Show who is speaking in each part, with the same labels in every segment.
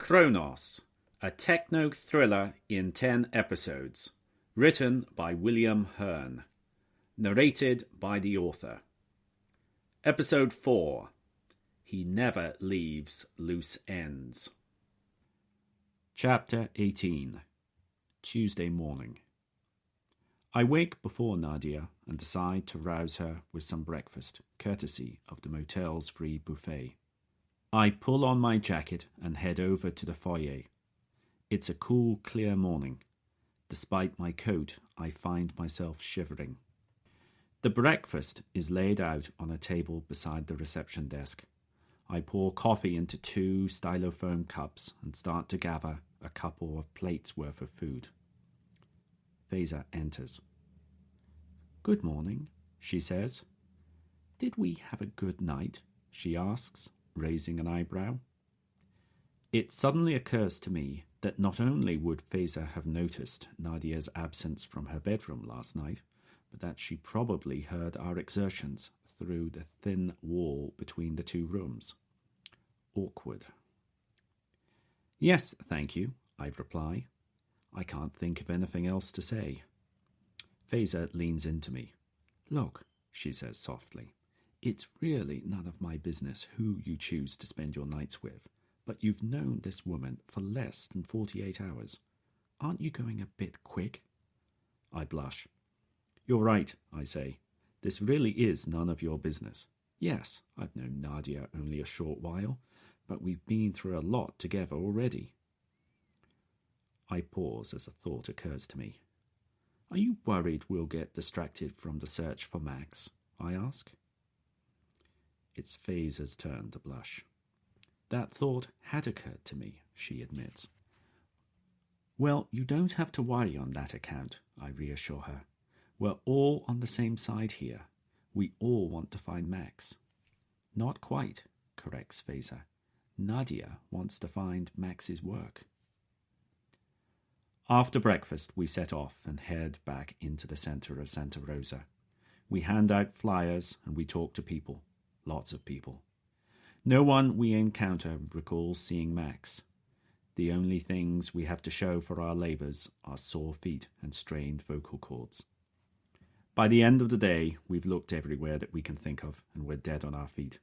Speaker 1: CHRONOS, a techno thriller in 10 episodes, written by William Hearn, narrated by the author. Episode 4, He Never Leaves Loose Ends. Chapter 18, Tuesday morning. I wake before Nadia and decide to rouse her with some breakfast, courtesy of the motel's free buffet. I pull on my jacket and head over to the foyer. It's a cool, clear morning. Despite my coat, I find myself shivering. The breakfast is laid out on a table beside the reception desk. I pour coffee into 2 styrofoam cups and start to gather a couple of plates worth of food. Faiza enters. "Good morning," she says. "Did we have a good night?" she asks, raising an eyebrow. It suddenly occurs to me that not only would Faiza have noticed Nadia's absence from her bedroom last night, but that she probably heard our exertions through the thin wall between the 2 rooms. Awkward. "Yes, thank you," I reply. I can't think of anything else to say. Faiza leans into me. "Look," she says softly, "it's really none of my business who you choose to spend your nights with, but you've known this woman for less than 48 hours. Aren't you going a bit quick?" I blush. "You're right," I say. "This really is none of your business. Yes, I've known Nadia only a short while, but we've been through a lot together already." I pause as a thought occurs to me. "Are you worried we'll get distracted from the search for Max?" I ask. It's Faiza's turn to blush. "That thought had occurred to me," she admits. "Well, you don't have to worry on that account," I reassure her. "We're all on the same side here. We all want to find Max." "Not quite," corrects Faiza. "Nadia wants to find Max's work." After breakfast, we set off and head back into the centre of Santa Rosa. We hand out flyers and we talk to people. Lots of people. No one we encounter recalls seeing Max. The only things we have to show for our labours are sore feet and strained vocal cords. By the end of the day, we've looked everywhere that we can think of, and we're dead on our feet.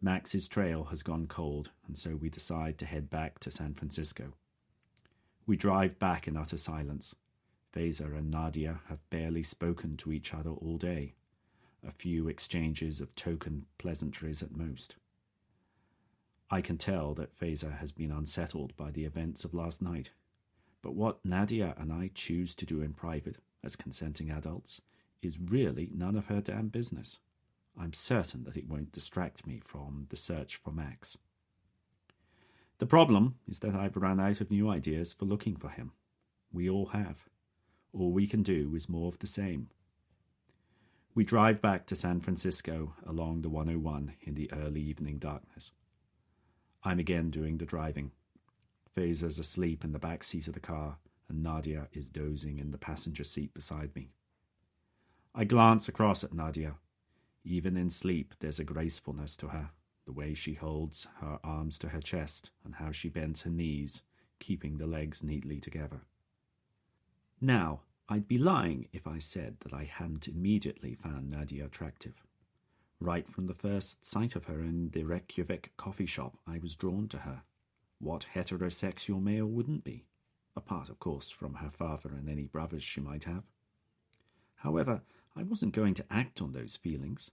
Speaker 1: Max's trail has gone cold, and so we decide to head back to San Francisco. We drive back in utter silence. Faiza and Nadia have barely spoken to each other all day. A few exchanges of token pleasantries at most. I can tell that Faiza has been unsettled by the events of last night. But what Nadia and I choose to do in private, as consenting adults, is really none of her damn business. I'm certain that it won't distract me from the search for Max. The problem is that I've run out of new ideas for looking for him. We all have. All we can do is more of the same. We drive back to San Francisco along the 101 in the early evening darkness. I'm again doing the driving. Faiza's asleep in the back seat of the car, and Nadia is dozing in the passenger seat beside me. I glance across at Nadia. Even in sleep, there's a gracefulness to her, the way she holds her arms to her chest and how she bends her knees, keeping the legs neatly together. Now, I'd be lying if I said that I hadn't immediately found Nadia attractive. Right from the first sight of her in the Reykjavik coffee shop, I was drawn to her. What heterosexual male wouldn't be? Apart, of course, from her father and any brothers she might have. However, I wasn't going to act on those feelings.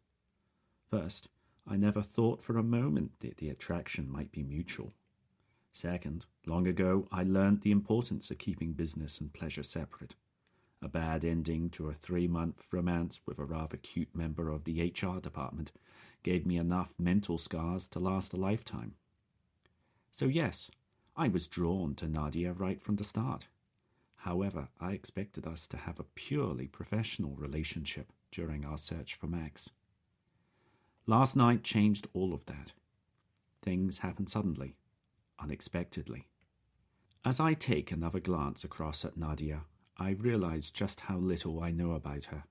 Speaker 1: First, I never thought for a moment that the attraction might be mutual. Second, long ago I learned the importance of keeping business and pleasure separate. A bad ending to a 3-month romance with a rather cute member of the HR department gave me enough mental scars to last a lifetime. So yes, I was drawn to Nadia right from the start. However, I expected us to have a purely professional relationship during our search for Max. Last night changed all of that. Things happened suddenly, unexpectedly. As I take another glance across at Nadia, I realize just how little I know about her.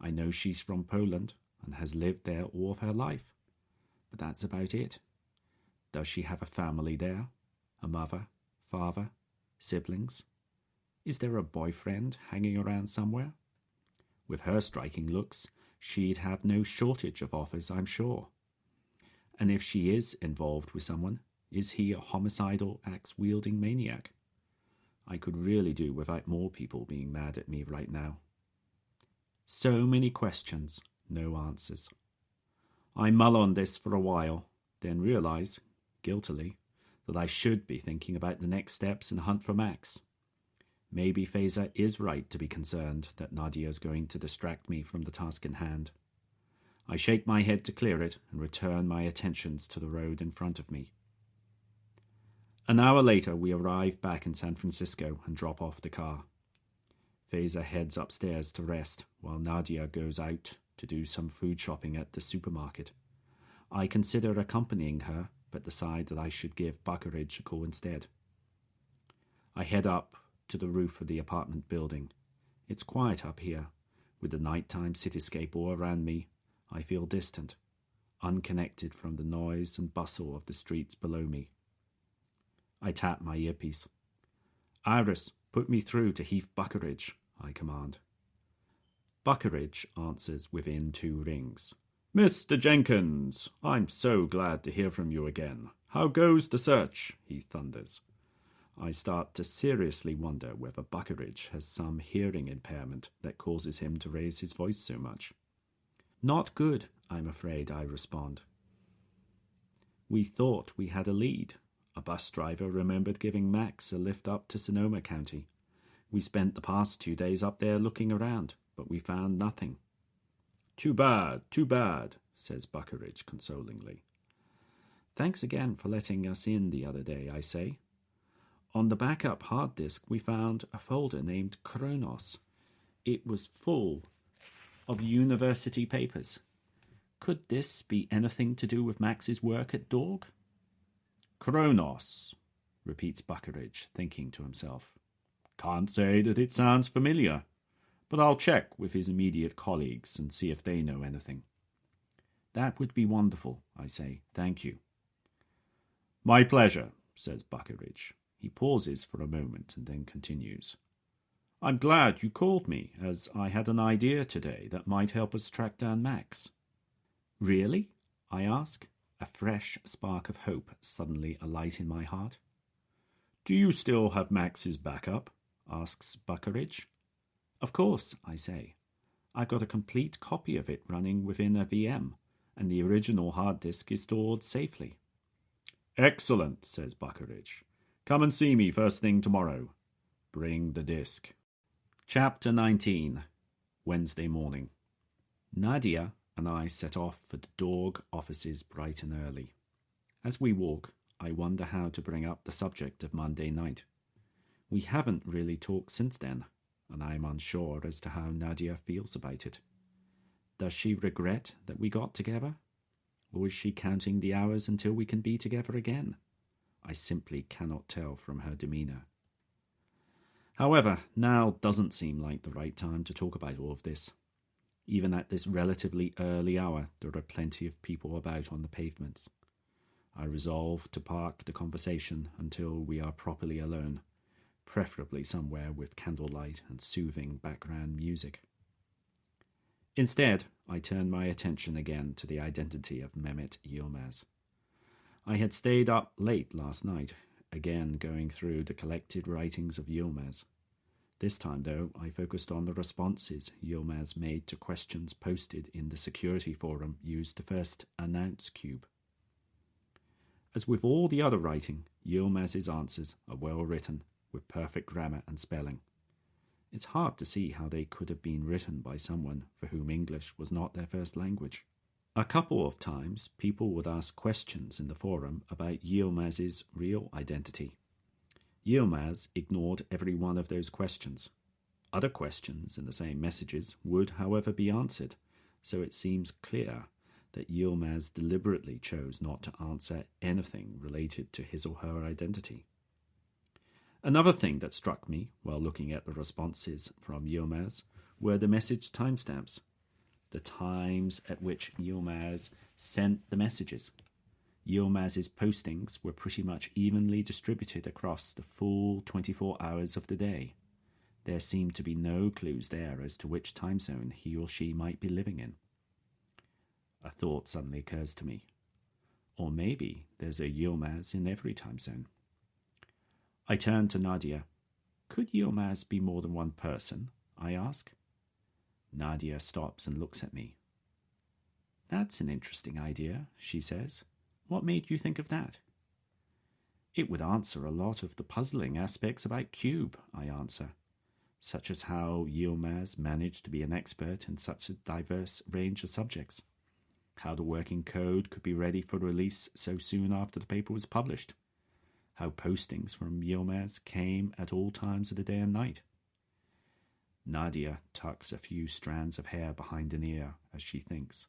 Speaker 1: I know she's from Poland and has lived there all of her life, but that's about it. Does she have a family there? A mother? Father? Siblings? Is there a boyfriend hanging around somewhere? With her striking looks, she'd have no shortage of offers, I'm sure. And if she is involved with someone, is he a homicidal, axe-wielding maniac? I could really do without more people being mad at me right now. So many questions, no answers. I mull on this for a while, then realise, guiltily, that I should be thinking about the next steps in the hunt for Max. Maybe Faiza is right to be concerned that Nadia's going to distract me from the task in hand. I shake my head to clear it and return my attentions to the road in front of me. An hour later, we arrive back in San Francisco and drop off the car. Faiza heads upstairs to rest, while Nadia goes out to do some food shopping at the supermarket. I consider accompanying her, but decide that I should give Buckeridge a call instead. I head up to the roof of the apartment building. It's quiet up here. With the nighttime cityscape all around me, I feel distant, unconnected from the noise and bustle of the streets below me. I tap my earpiece. "Iris, put me through to Heath Buckeridge," I command. Buckeridge answers within 2 rings. "Mr. Jenkins, I'm so glad to hear from you again. How goes the search?" he thunders. I start to seriously wonder whether Buckeridge has some hearing impairment that causes him to raise his voice so much. "Not good, I'm afraid," I respond. "We thought we had a lead. A bus driver remembered giving Max a lift up to Sonoma County. We spent the past 2 days up there looking around, but we found nothing." Too bad, says Buckeridge consolingly. "Thanks again for letting us in the other day," I say. "On the backup hard disk we found a folder named CHRONOS. It was full of university papers. Could this be anything to do with Max's work at Dorg?" "CHRONOS," repeats Buckeridge, thinking to himself. "Can't say that it sounds familiar, but I'll check with his immediate colleagues and see if they know anything." "That would be wonderful," I say. "Thank you." "My pleasure," says Buckeridge. He pauses for a moment and then continues. "I'm glad you called me, as I had an idea today that might help us track down Max." "Really?" I ask, a fresh spark of hope suddenly alight in my heart. "Do you still have Max's backup?" asks Buckeridge. "Of course," I say. "I've got a complete copy of it running within a VM, and the original hard disk is stored safely." "Excellent," says Buckeridge. "Come and see me first thing tomorrow. Bring the disk." Chapter 19. Wednesday morning. Nadia and I set off for the Dorg offices bright and early. As we walk, I wonder how to bring up the subject of Monday night. We haven't really talked since then, and I'm unsure as to how Nadia feels about it. Does she regret that we got together? Or is she counting the hours until we can be together again? I simply cannot tell from her demeanour. However, now doesn't seem like the right time to talk about all of this. Even at this relatively early hour, there are plenty of people about on the pavements. I resolve to park the conversation until we are properly alone, preferably somewhere with candlelight and soothing background music. Instead, I turn my attention again to the identity of Mehmet Yilmaz. I had stayed up late last night, again going through the collected writings of Yilmaz. This time, though, I focused on the responses Yilmaz made to questions posted in the security forum used to first announce Cube. As with all the other writing, Yilmaz's answers are well written, with perfect grammar and spelling. It's hard to see how they could have been written by someone for whom English was not their first language. A couple of times, people would ask questions in the forum about Yilmaz's real identity. Yilmaz ignored every one of those questions. Other questions in the same messages would, however, be answered, so it seems clear that Yilmaz deliberately chose not to answer anything related to his or her identity. Another thing that struck me while looking at the responses from Yilmaz were the message timestamps, the times at which Yilmaz sent the messages. Yilmaz's postings were pretty much evenly distributed across the full 24 hours of the day. There seemed to be no clues there as to which time zone he or she might be living in. A thought suddenly occurs to me. Or maybe there's a Yilmaz in every time zone. I turn to Nadia. Could Yilmaz be more than one person? I ask. Nadia stops and looks at me. That's an interesting idea, she says. What made you think of that? It would answer a lot of the puzzling aspects about Cube, I answer, such as how Yilmaz managed to be an expert in such a diverse range of subjects, how the working code could be ready for release so soon after the paper was published, how postings from Yilmaz came at all times of the day and night. Nadia tucks a few strands of hair behind an ear as she thinks.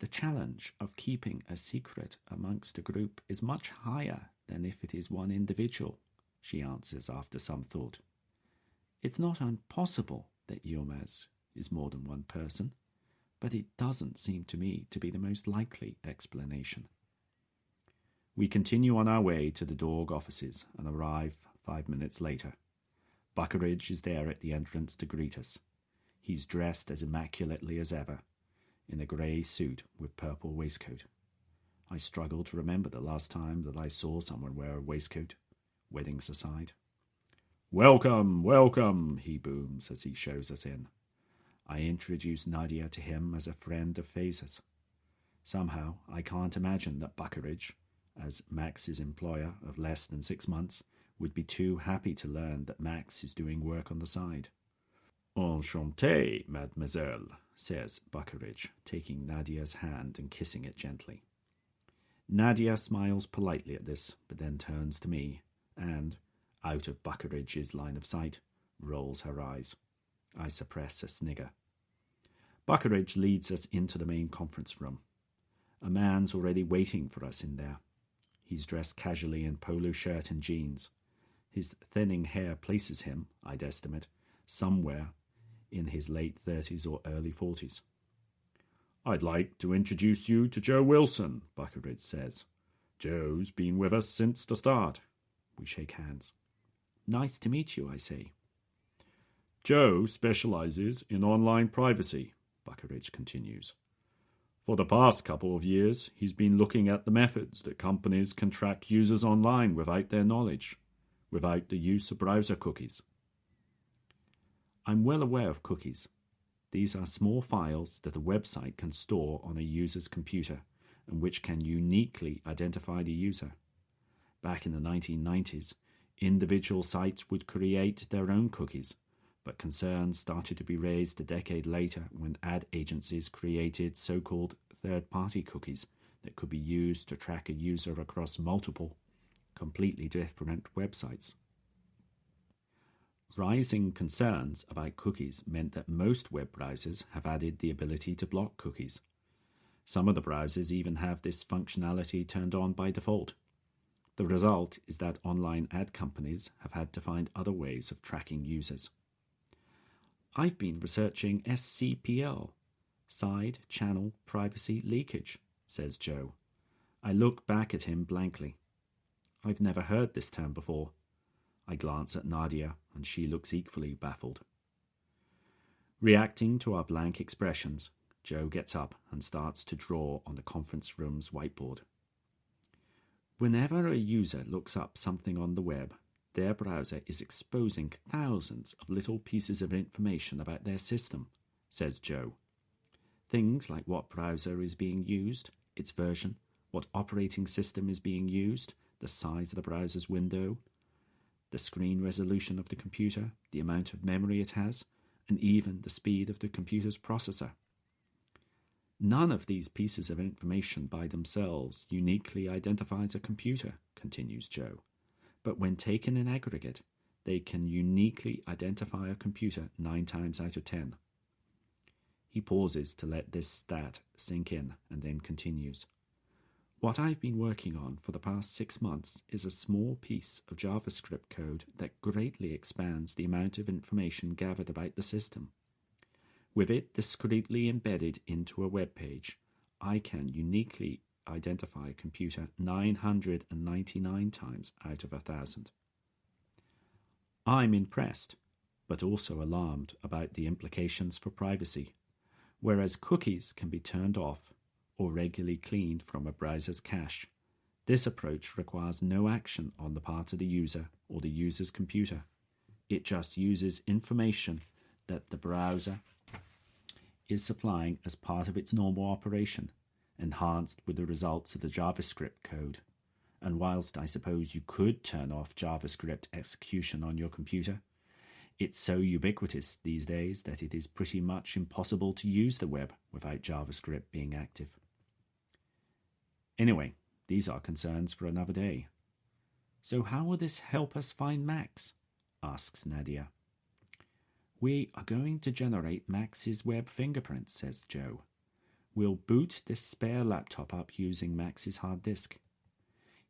Speaker 1: The challenge of keeping a secret amongst a group is much higher than if it is one individual, she answers after some thought. It's not impossible that Yilmaz is more than one person, but it doesn't seem to me to be the most likely explanation. We continue on our way to the Dorg offices and arrive 5 minutes later. Buckeridge is there at the entrance to greet us. He's dressed as immaculately as ever, in a grey suit with purple waistcoat. I struggle to remember the last time that I saw someone wear a waistcoat, weddings aside. Welcome, welcome, he booms as he shows us in. I introduce Nadia to him as a friend of Phaser's. Somehow, I can't imagine that Buckeridge, as Max's employer of less than 6 months, would be too happy to learn that Max is doing work on the side. Enchanté, mademoiselle, says Buckeridge, taking Nadia's hand and kissing it gently. Nadia smiles politely at this, but then turns to me and, out of Buckeridge's line of sight, rolls her eyes. I suppress a snigger. Buckeridge leads us into the main conference room. A man's already waiting for us in there. He's dressed casually in polo shirt and jeans. His thinning hair places him, I'd estimate, somewhere in his late 30s or early 40s. I'd like to introduce you to Joe Wilson, Buckeridge says. Joe's been with us since the start. We shake hands. Nice to meet you, I say. Joe specializes in online privacy, Buckeridge continues. For the past couple of years, he's been looking at the methods that companies can track users online without their knowledge, without the use of browser cookies. I'm well aware of cookies. These are small files that a website can store on a user's computer and which can uniquely identify the user. Back in the 1990s, individual sites would create their own cookies, but concerns started to be raised a decade later when ad agencies created so-called third-party cookies that could be used to track a user across multiple, completely different websites. Rising concerns about cookies meant that most web browsers have added the ability to block cookies. Some of the browsers even have this functionality turned on by default. The result is that online ad companies have had to find other ways of tracking users. I've been researching SCPL, Side Channel Privacy Leakage, says Joe. I look back at him blankly. I've never heard this term before. I glance at Nadia, and she looks equally baffled. Reacting to our blank expressions, Joe gets up and starts to draw on the conference room's whiteboard. Whenever a user looks up something on the web, their browser is exposing thousands of little pieces of information about their system, says Joe. Things like what browser is being used, its version, what operating system is being used, the size of the browser's window, the screen resolution of the computer, the amount of memory it has, and even the speed of the computer's processor. None of these pieces of information by themselves uniquely identifies a computer, continues Joe. But when taken in aggregate, they can uniquely identify a computer 9 times out of 10. He pauses to let this stat sink in and then continues. What I've been working on for the past 6 months is a small piece of JavaScript code that greatly expands the amount of information gathered about the system. With it discreetly embedded into a web page, I can uniquely identify a computer 999 times out of 1,000. I'm impressed, but also alarmed about the implications for privacy. Whereas cookies can be turned off or regularly cleaned from a browser's cache, this approach requires no action on the part of the user or the user's computer. It just uses information that the browser is supplying as part of its normal operation, enhanced with the results of the JavaScript code. And whilst I suppose you could turn off JavaScript execution on your computer, it's so ubiquitous these days that it is pretty much impossible to use the web without JavaScript being active. Anyway, these are concerns for another day. So how will this help us find Max? Asks Nadia. We are going to generate Max's web fingerprint, says Joe. We'll boot this spare laptop up using Max's hard disk.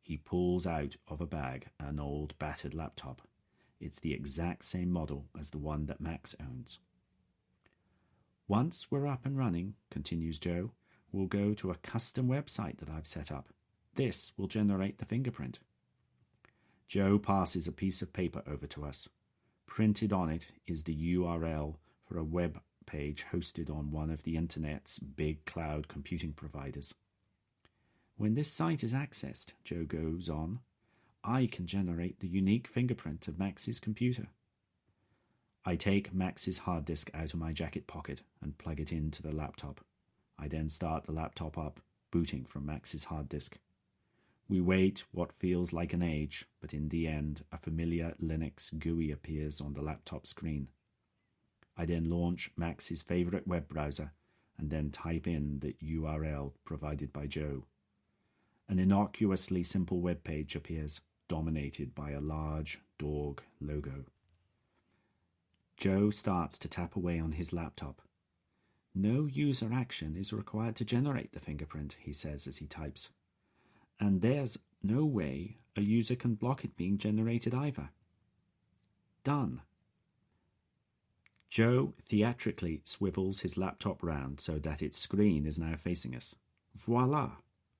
Speaker 1: He pulls out of a bag an old battered laptop. It's the exact same model as the one that Max owns. Once we're up and running, continues Joe, we'll go to a custom website that I've set up. This will generate the fingerprint. Joe passes a piece of paper over to us. Printed on it is the URL for a web page hosted on one of the internet's big cloud computing providers. When this site is accessed, Joe goes on, I can generate the unique fingerprint of Max's computer. I take Max's hard disk out of my jacket pocket and plug it into the laptop. I then start the laptop up, booting from Max's hard disk. We wait what feels like an age, but in the end, a familiar Linux GUI appears on the laptop screen. I then launch Max's favorite web browser and then type in the URL provided by Joe. An innocuously simple web page appears, dominated by a large dog logo. Joe starts to tap away on his laptop. No user action is required to generate the fingerprint, he says as he types. And there's no way a user can block it being generated either. Done. Joe theatrically swivels his laptop round so that its screen is now facing us. Voila!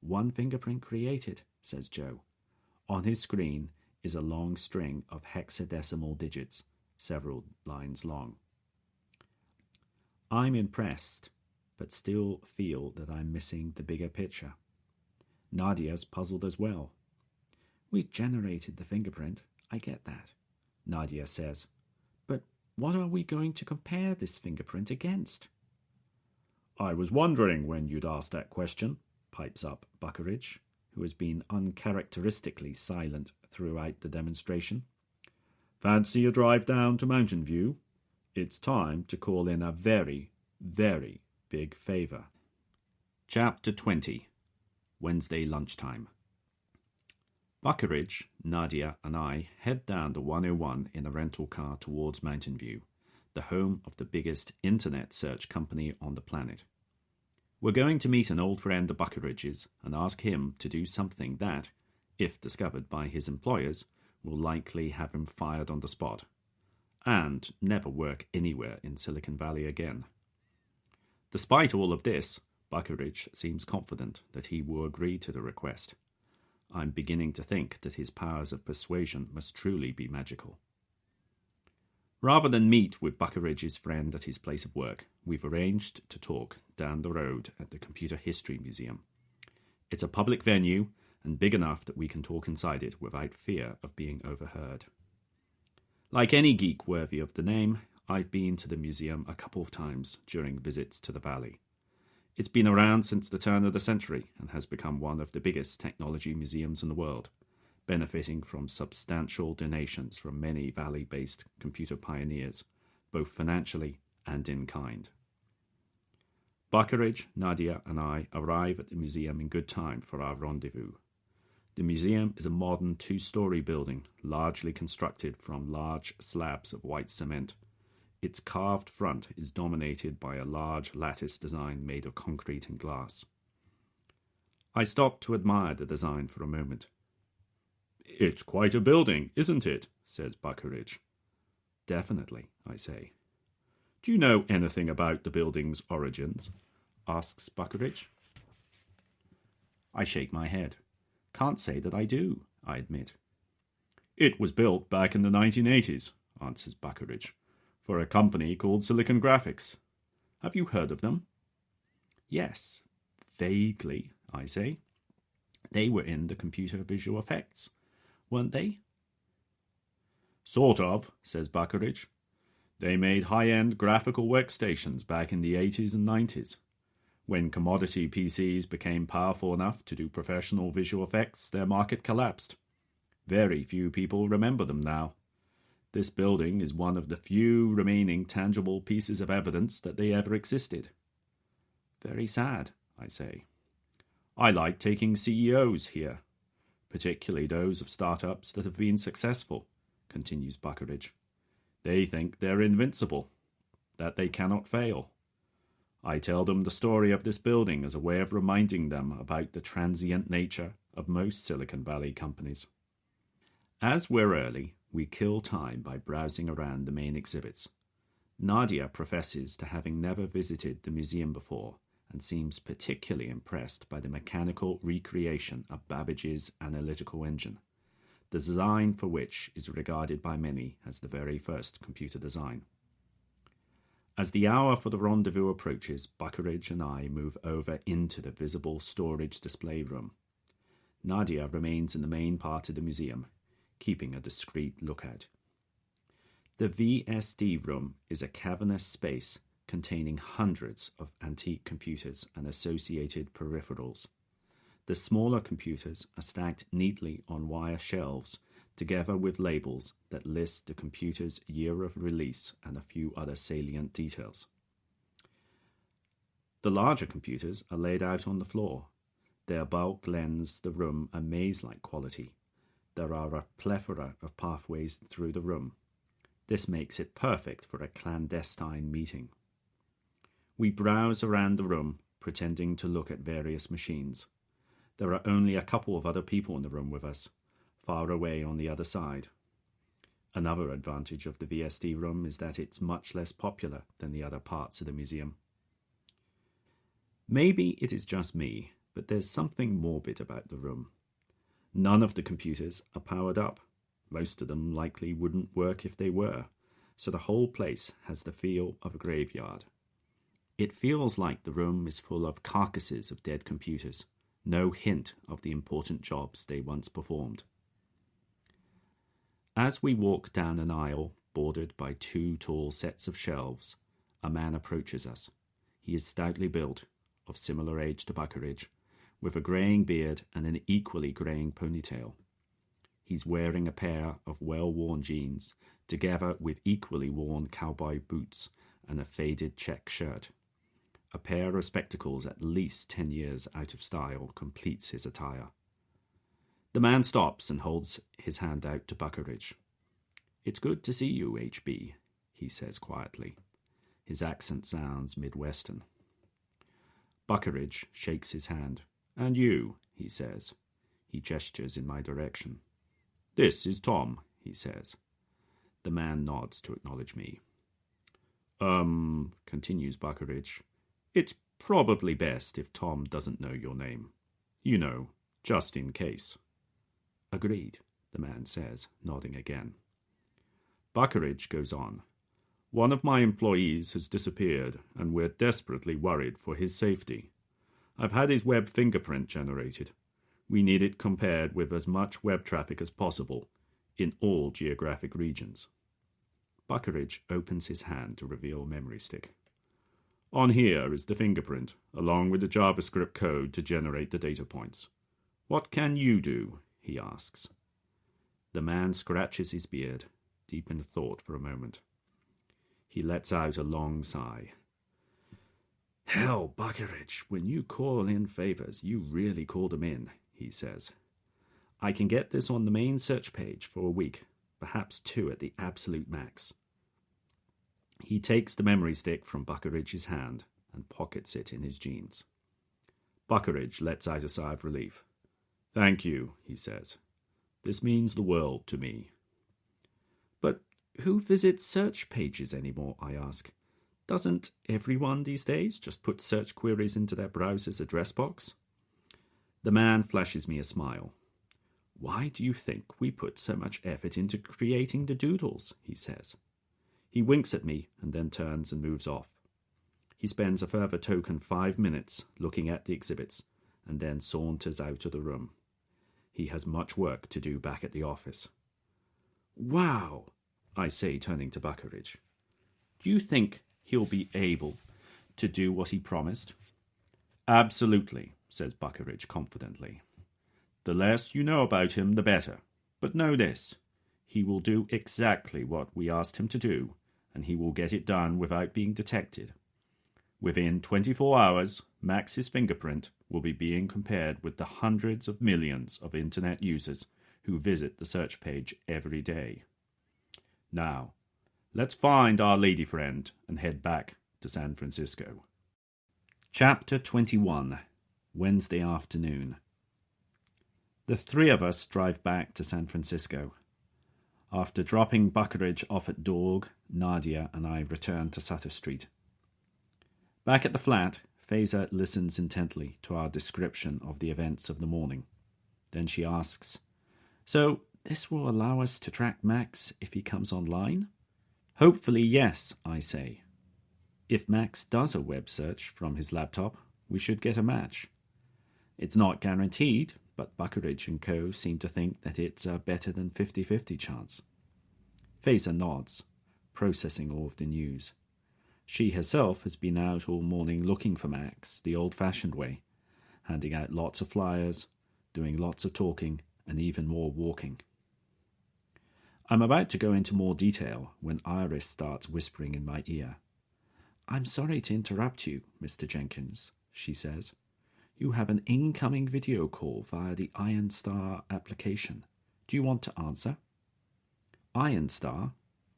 Speaker 1: One fingerprint created, says Joe. On his screen is a long string of hexadecimal digits, several lines long. I'm impressed, but still feel that I'm missing the bigger picture. Nadia's puzzled as well. We've generated the fingerprint, I get that, Nadia says. But what are we going to compare this fingerprint against? I was wondering when you'd ask that question, pipes up Buckeridge, who has been uncharacteristically silent throughout the demonstration. Fancy a drive down to Mountain View? It's time to call in a very, very big favour. Chapter 20. Wednesday lunchtime. Buckeridge, Nadia and I head down the 101 in a rental car towards Mountain View, the home of the biggest internet search company on the planet. We're going to meet an old friend of Buckeridge's and ask him to do something that, if discovered by his employers, will likely have him fired on the spot, and never work anywhere in Silicon Valley again. Despite all of this, Buckeridge seems confident that he will agree to the request. I'm beginning to think that his powers of persuasion must truly be magical. Rather than meet with Buckeridge's friend at his place of work, we've arranged to talk down the road at the Computer History Museum. It's a public venue and big enough that we can talk inside it without fear of being overheard. Like any geek worthy of the name, I've been to the museum a couple of times during visits to the Valley. It's been around since the turn of the century and has become one of the biggest technology museums in the world, benefiting from substantial donations from many Valley-based computer pioneers, both financially and in kind. Buckeridge, Nadia and I arrive at the museum in good time for our rendezvous. The museum is a modern two-story building, largely constructed from large slabs of white cement. Its carved front is dominated by a large lattice design made of concrete and glass. I stop to admire the design for a moment. It's quite a building, isn't it? Says Buckeridge. Definitely, I say. Do you know anything about the building's origins? Asks Buckeridge. I shake my head. Can't say that I do, I admit. It was built back in the 1980s, answers Buckeridge, for a company called Silicon Graphics. Have you heard of them? Yes, vaguely, I say. They were in the computer visual effects, weren't they? Sort of, says Buckeridge. They made high-end graphical workstations back in the 80s and 90s. When commodity PCs became powerful enough to do professional visual effects, their market collapsed. Very few people remember them now. This building is one of the few remaining tangible pieces of evidence that they ever existed. Very sad, I say. I like taking CEOs here, particularly those of startups that have been successful, continues Buckeridge. They think they're invincible, that they cannot fail. I tell them the story of this building as a way of reminding them about the transient nature of most Silicon Valley companies. As we're early, we kill time by browsing around the main exhibits. Nadia professes to having never visited the museum before and seems particularly impressed by the mechanical recreation of Babbage's analytical engine, the design for which is regarded by many as the very first computer design. As the hour for the rendezvous approaches, Buckeridge and I move over into the visible storage display room. Nadia remains in the main part of the museum, keeping a discreet lookout. The VSD room is a cavernous space containing hundreds of antique computers and associated peripherals. The smaller computers are stacked neatly on wire shelves, together with labels that list the computer's year of release and a few other salient details. The larger computers are laid out on the floor. Their bulk lends the room a maze-like quality. There are a plethora of pathways through the room. This makes it perfect for a clandestine meeting. We browse around the room, pretending to look at various machines. There are only a couple of other people in the room with us, far away on the other side. Another advantage of the VSD room is that it's much less popular than the other parts of the museum. Maybe it is just me, but there's something morbid about the room. None of the computers are powered up. Most of them likely wouldn't work if they were, so the whole place has the feel of a graveyard. It feels like the room is full of carcasses of dead computers, no hint of the important jobs they once performed. As we walk down an aisle bordered by two tall sets of shelves, a man approaches us. He is stoutly built, of similar age to Buckeridge, with a greying beard and an equally greying ponytail. He's wearing a pair of well-worn jeans, together with equally worn cowboy boots and a faded check shirt. A pair of spectacles at least 10 years out of style completes his attire. The man stops and holds his hand out to Buckeridge. "It's good to see you, HB," he says quietly. His accent sounds Midwestern. Buckeridge shakes his hand. "And you," he says. He gestures in my direction. "This is Tom," he says. The man nods to acknowledge me. Continues Buckeridge, "it's probably best if Tom doesn't know your name. You know, just in case." "Agreed," the man says, nodding again. Buckeridge goes on. "One of my employees has disappeared, and we're desperately worried for his safety. I've had his web fingerprint generated. We need it compared with as much web traffic as possible, in all geographic regions." Buckeridge opens his hand to reveal a memory stick. "On here is the fingerprint, along with the JavaScript code to generate the data points. What can you do?" he asks. The man scratches his beard, deep in thought for a moment. He lets out a long sigh. "Hell, Buckeridge, when you call in favors, you really call them in," he says. "I can get this on the main search page for a week, perhaps 2 at the absolute max." He takes the memory stick from Buckeridge's hand and pockets it in his jeans. Buckeridge lets out a sigh of relief. "Thank you," he says. "This means the world to me." "But who visits search pages anymore?" I ask. "Doesn't everyone these days just put search queries into their browser's address box?" The man flashes me a smile. "Why do you think we put so much effort into creating the doodles?" he says. He winks at me and then turns and moves off. He spends a further token 5 minutes looking at the exhibits and then saunters out of the room. He has much work to do back at the office. "Wow," I say, turning to Buckeridge. "Do you think he'll be able to do what he promised?" "Absolutely," says Buckeridge confidently. "The less you know about him, the better. But know this, he will do exactly what we asked him to do, and he will get it done without being detected. Within 24 hours, Max's fingerprint will be being compared with the hundreds of millions of internet users who visit the search page every day. Now, let's find our lady friend and head back to San Francisco." Chapter 21. Wednesday afternoon. The three of us drive back to San Francisco. After dropping Buckeridge off at Dorg, Nadia and I return to Sutter Street. Back at the flat, Faiza listens intently to our description of the events of the morning. Then she asks, "So, this will allow us to track Max if he comes online?" "Hopefully, yes," I say. "If Max does a web search from his laptop, we should get a match. It's not guaranteed, but Buckeridge and co. seem to think that it's a better than 50-50 chance." Faiza nods, processing all of the news. She herself has been out all morning looking for Max the old-fashioned way, handing out lots of flyers, doing lots of talking, and even more walking. I'm about to go into more detail when Iris starts whispering in my ear. "I'm sorry to interrupt you, Mr. Jenkins," she says. "You have an incoming video call via the Iron Star application. Do you want to answer?" Iron Star?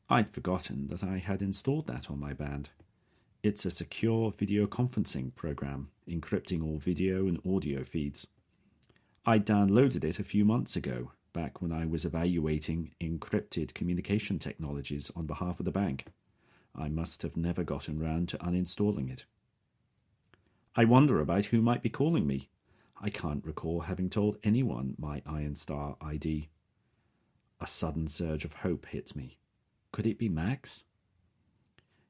Speaker 1: I'd forgotten that I had installed that on my band. It's a secure video conferencing program, encrypting all video and audio feeds. I downloaded it a few months ago, back when I was evaluating encrypted communication technologies on behalf of the bank. I must have never gotten round to uninstalling it. I wonder about who might be calling me. I can't recall having told anyone my Iron Star ID. A sudden surge of hope hits me. Could it be Max?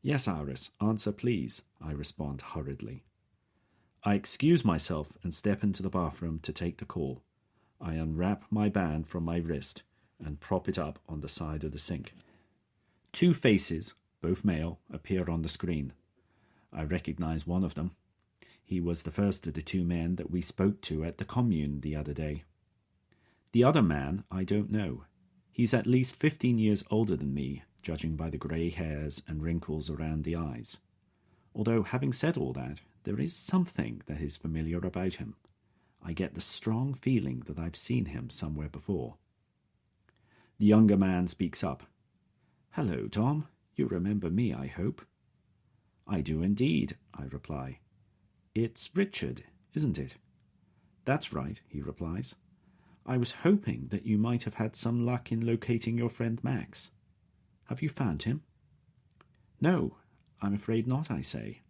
Speaker 1: "Yes, Iris, answer please," I respond hurriedly. I excuse myself and step into the bathroom to take the call. I unwrap my band from my wrist and prop it up on the side of the sink. Two faces, both male, appear on the screen. I recognize one of them. He was the first of the two men that we spoke to at the commune the other day. The other man I don't know. He's at least 15 years older than me, judging by the grey hairs and wrinkles around the eyes. Although, having said all that, there is something that is familiar about him. I get the strong feeling that I've seen him somewhere before. The younger man speaks up. "Hello, Tom. You remember me, I hope." "I do indeed," I reply. "It's Richard, isn't it?" "That's right," he replies. "I was hoping that you might have had some luck in locating your friend Max. Have you found him?" "No, I'm afraid not," I say.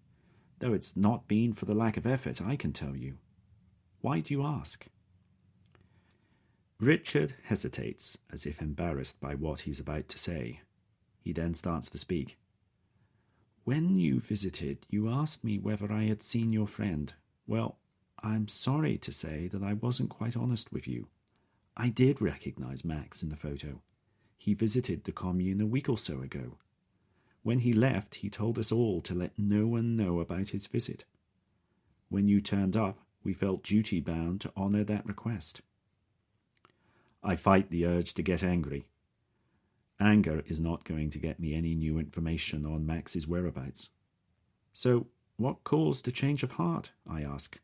Speaker 1: "Though it's not been for the lack of effort, I can tell you. Why do you ask?" Richard hesitates, as if embarrassed by what he's about to say. He then starts to speak. "When you visited, you asked me whether I had seen your friend. Well, I'm sorry to say that I wasn't quite honest with you. I did recognize Max in the photo. He visited the commune a week or so ago. When he left, he told us all to let no one know about his visit. When you turned up, we felt duty-bound to honor that request." I fight the urge to get angry. Anger is not going to get me any new information on Max's whereabouts. "So, what caused the change of heart?" I ask.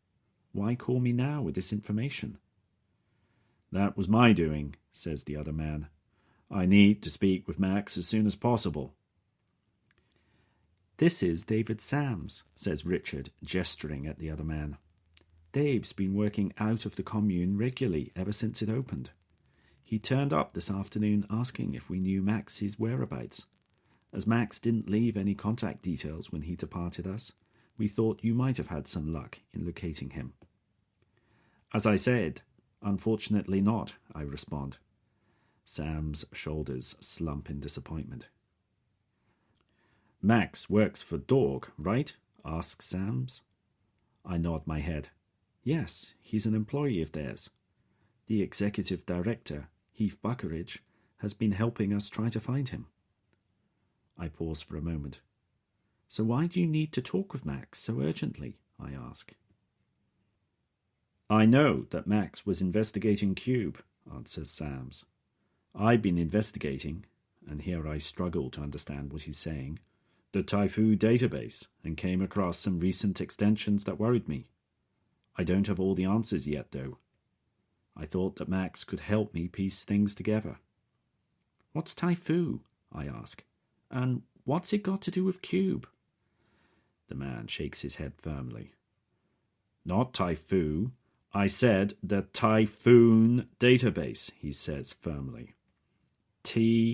Speaker 1: "Why call me now with this information?" "That was my doing," says the other man. "I need to speak with Max as soon as possible." "This is David Sams," says Richard, gesturing at the other man. "Dave's been working out of the commune regularly ever since it opened. He turned up this afternoon asking if we knew Max's whereabouts. As Max didn't leave any contact details when he departed us, we thought you might have had some luck in locating him." As I said, unfortunately not, I respond. Sam's shoulders slump in disappointment. Max works for Dog, right? Asks Sam's. I nod my head. Yes, he's an employee of theirs. The executive director, Heath Buckeridge, has been helping us try to find him. I pause for a moment. So why do you need to talk with Max so urgently? I ask. I know that Max was investigating Cube, answers Sam's. I've been investigating, and here I struggle to understand what he's saying, the Typhoo database, and came across some recent extensions that worried me. I don't have all the answers yet, though. I thought that Max could help me piece things together. What's Typhoo? I ask. And what's it got to do with Cube? The man shakes his head firmly. Not Typhoo. I said the Typhoon database, he says firmly. Typhon.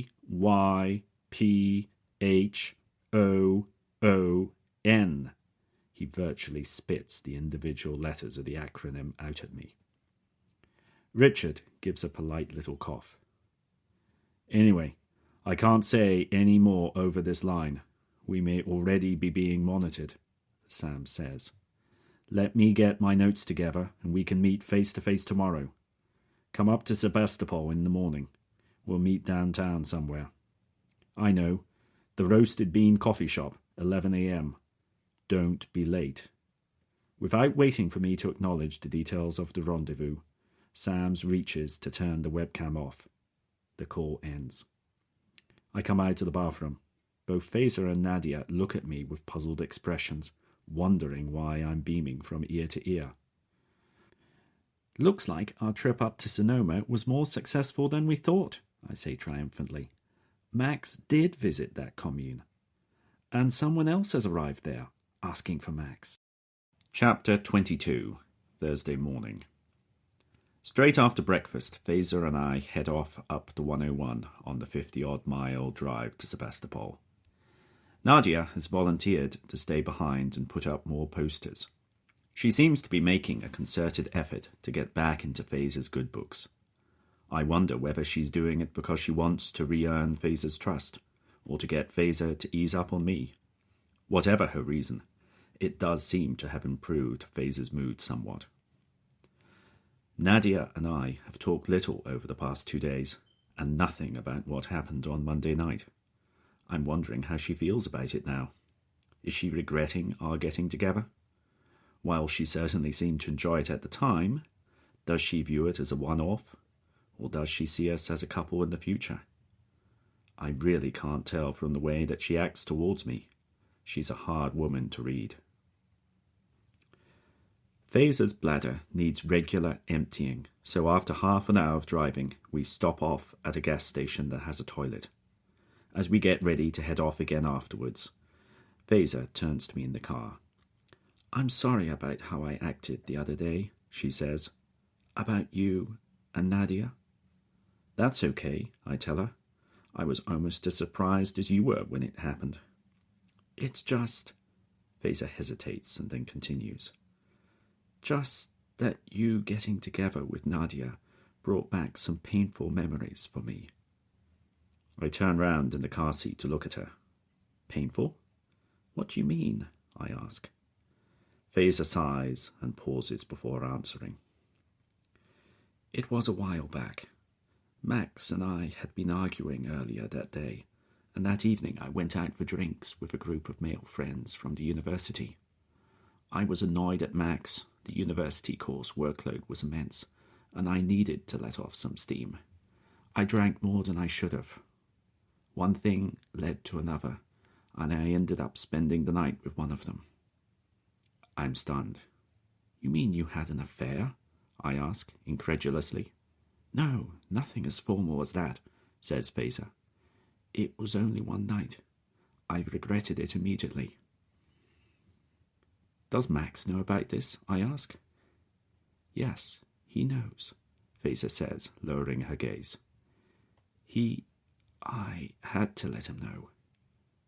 Speaker 1: He virtually spits the individual letters of the acronym out at me. Richard gives a polite little cough. Anyway, I can't say any more over this line. We may already be being monitored, Sam says. Let me get my notes together and we can meet face-to-face tomorrow. Come up to Sebastopol in the morning. We'll meet downtown somewhere. I know. The Roasted Bean Coffee Shop, 11 a.m. Don't be late. Without waiting for me to acknowledge the details of the rendezvous, Sam's reaches to turn the webcam off. The call ends. I come out to the bathroom. Both Fazer and Nadia look at me with puzzled expressions, wondering why I'm beaming from ear to ear. Looks like our trip up to Sonoma was more successful than we thought, I say triumphantly. Max did visit that commune. And someone else has arrived there, asking for Max. Chapter 22, Thursday morning. Straight after breakfast, Fazer and I head off up the 101 on the 50-odd-mile drive to Sebastopol. Nadia has volunteered to stay behind and put up more posters. She seems to be making a concerted effort to get back into Fazer's good books. I wonder whether she's doing it because she wants to re-earn Fazer's trust, or to get Fazer to ease up on me. Whatever her reason, it does seem to have improved Fazer's mood somewhat. Nadia and I have talked little over the past 2 days, and nothing about what happened on Monday night. I'm wondering how she feels about it now. Is she regretting our getting together? While she certainly seemed to enjoy it at the time, does she view it as a one-off, or does she see us as a couple in the future? I really can't tell from the way that she acts towards me. She's a hard woman to read. Fazer's bladder needs regular emptying, so after half an hour of driving, we stop off at a gas station that has a toilet. As we get ready to head off again afterwards, Fazer turns to me in the car. I'm sorry about how I acted the other day, she says. About you and Nadia. That's okay, I tell her. I was almost as surprised as you were when it happened. It's just... Fazer hesitates and then continues. Just that you getting together with Nadia brought back some painful memories for me. I turn round in the car seat to look at her. Painful? What do you mean? I ask. Fazer sighs and pauses before answering. It was a while back. Max and I had been arguing earlier that day, and that evening I went out for drinks with a group of male friends from the university. I was annoyed at Max. The university course workload was immense, and I needed to let off some steam. I drank more than I should have. One thing led to another, and I ended up spending the night with one of them. I'm stunned. You mean you had an affair? I ask, incredulously. No, nothing as formal as that, says Fazer. It was only one night. I regretted it immediately. Does Max know about this? I ask. Yes, he knows, Fazer says, lowering her gaze. I had to let him know.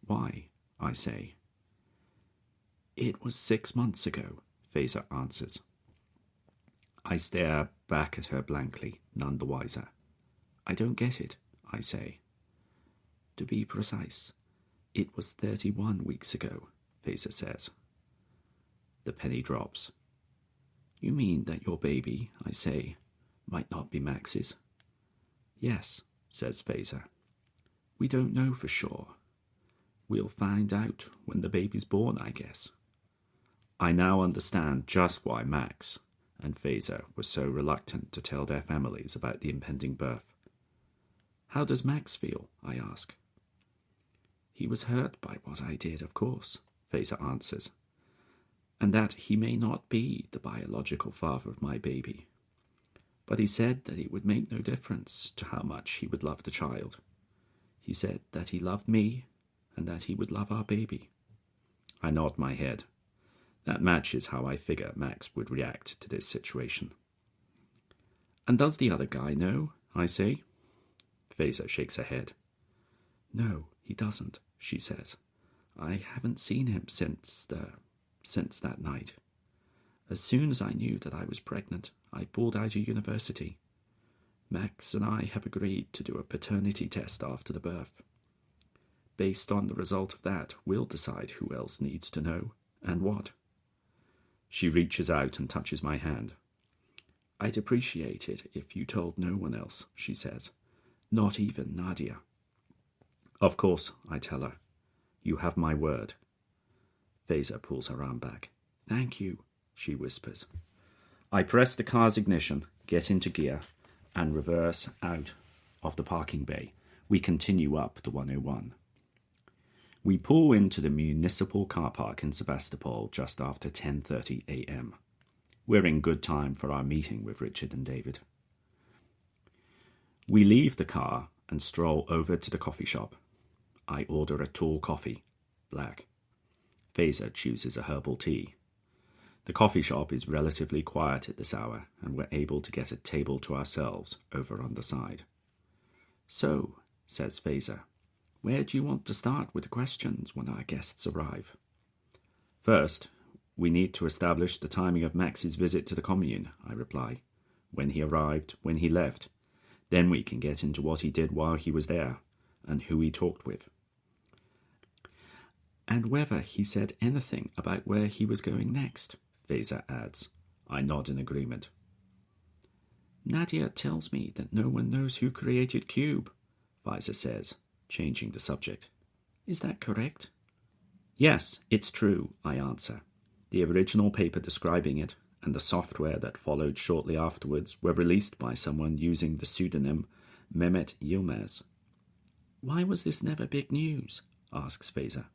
Speaker 1: Why? I say. It was 6 months ago, Fazer answers. I stare back at her blankly, none the wiser. I don't get it, I say. To be precise, it was 31 weeks ago, Fazer says. The penny drops. You mean that your baby, I say, might not be Max's? Yes, says Fazer. We don't know for sure. We'll find out when the baby's born, I guess. I now understand just why Max and Fazer were so reluctant to tell their families about the impending birth. How does Max feel? I ask. He was hurt by what I did, of course, Fazer answers, and that he may not be the biological father of my baby. But he said that it would make no difference to how much he would love the child. He said that he loved me and that he would love our baby. I nod my head. That matches how I figure Max would react to this situation. And does the other guy know? I say. Fazer shakes her head. No, he doesn't, she says. I haven't seen him since that night. As soon as I knew that I was pregnant, I pulled out of university. Max and I have agreed to do a paternity test after the birth. Based on the result of that, we'll decide who else needs to know and what. She reaches out and touches my hand. I'd appreciate it if you told no one else, she says. Not even Nadia. Of course, I tell her. You have my word. Fazer pulls her arm back. Thank you, she whispers. I press the car's ignition, get into gear, and reverse out of the parking bay. We continue up the 101. We pull into the municipal car park in Sebastopol just after 10:30 a.m. We're in good time for our meeting with Richard and David. We leave the car and stroll over to the coffee shop. I order a tall coffee, black. Fazer chooses a herbal tea. The coffee shop is relatively quiet at this hour, and we're able to get a table to ourselves over on the side. So, says Fazer, where do you want to start with the questions when our guests arrive? First, we need to establish the timing of Max's visit to the commune, I reply. When he arrived, when he left. Then we can get into what he did while he was there, and who he talked with. And whether he said anything about where he was going next, Fazer adds. I nod in agreement. Nadia tells me that no one knows who created Cube, Fazer says, changing the subject. Is that correct? Yes, it's true, I answer. The original paper describing it and the software that followed shortly afterwards were released by someone using the pseudonym Mehmet Yilmaz. Why was this never big news? Asks Fazer.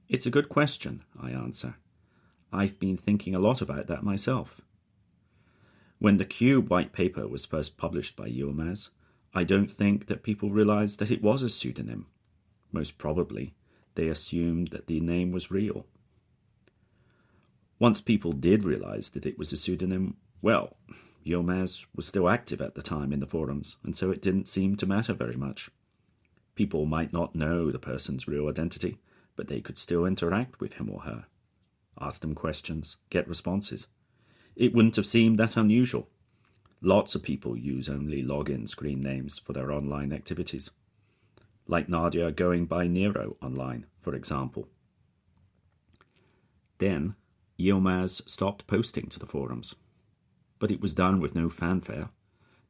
Speaker 1: It's a good question, I answer. I've been thinking a lot about that myself. When the Cube white paper was first published by Yilmaz, I don't think that people realized that it was a pseudonym. Most probably, they assumed that the name was real. Once people did realize that it was a pseudonym, well, Yilmaz was still active at the time in the forums, and so it didn't seem to matter very much. People might not know the person's real identity, but they could still interact with him or her. Ask them questions, get responses. It wouldn't have seemed that unusual. Lots of people use only login screen names for their online activities. Like Nadia going by Nero online, for example. Then, Yilmaz stopped posting to the forums. But it was done with no fanfare.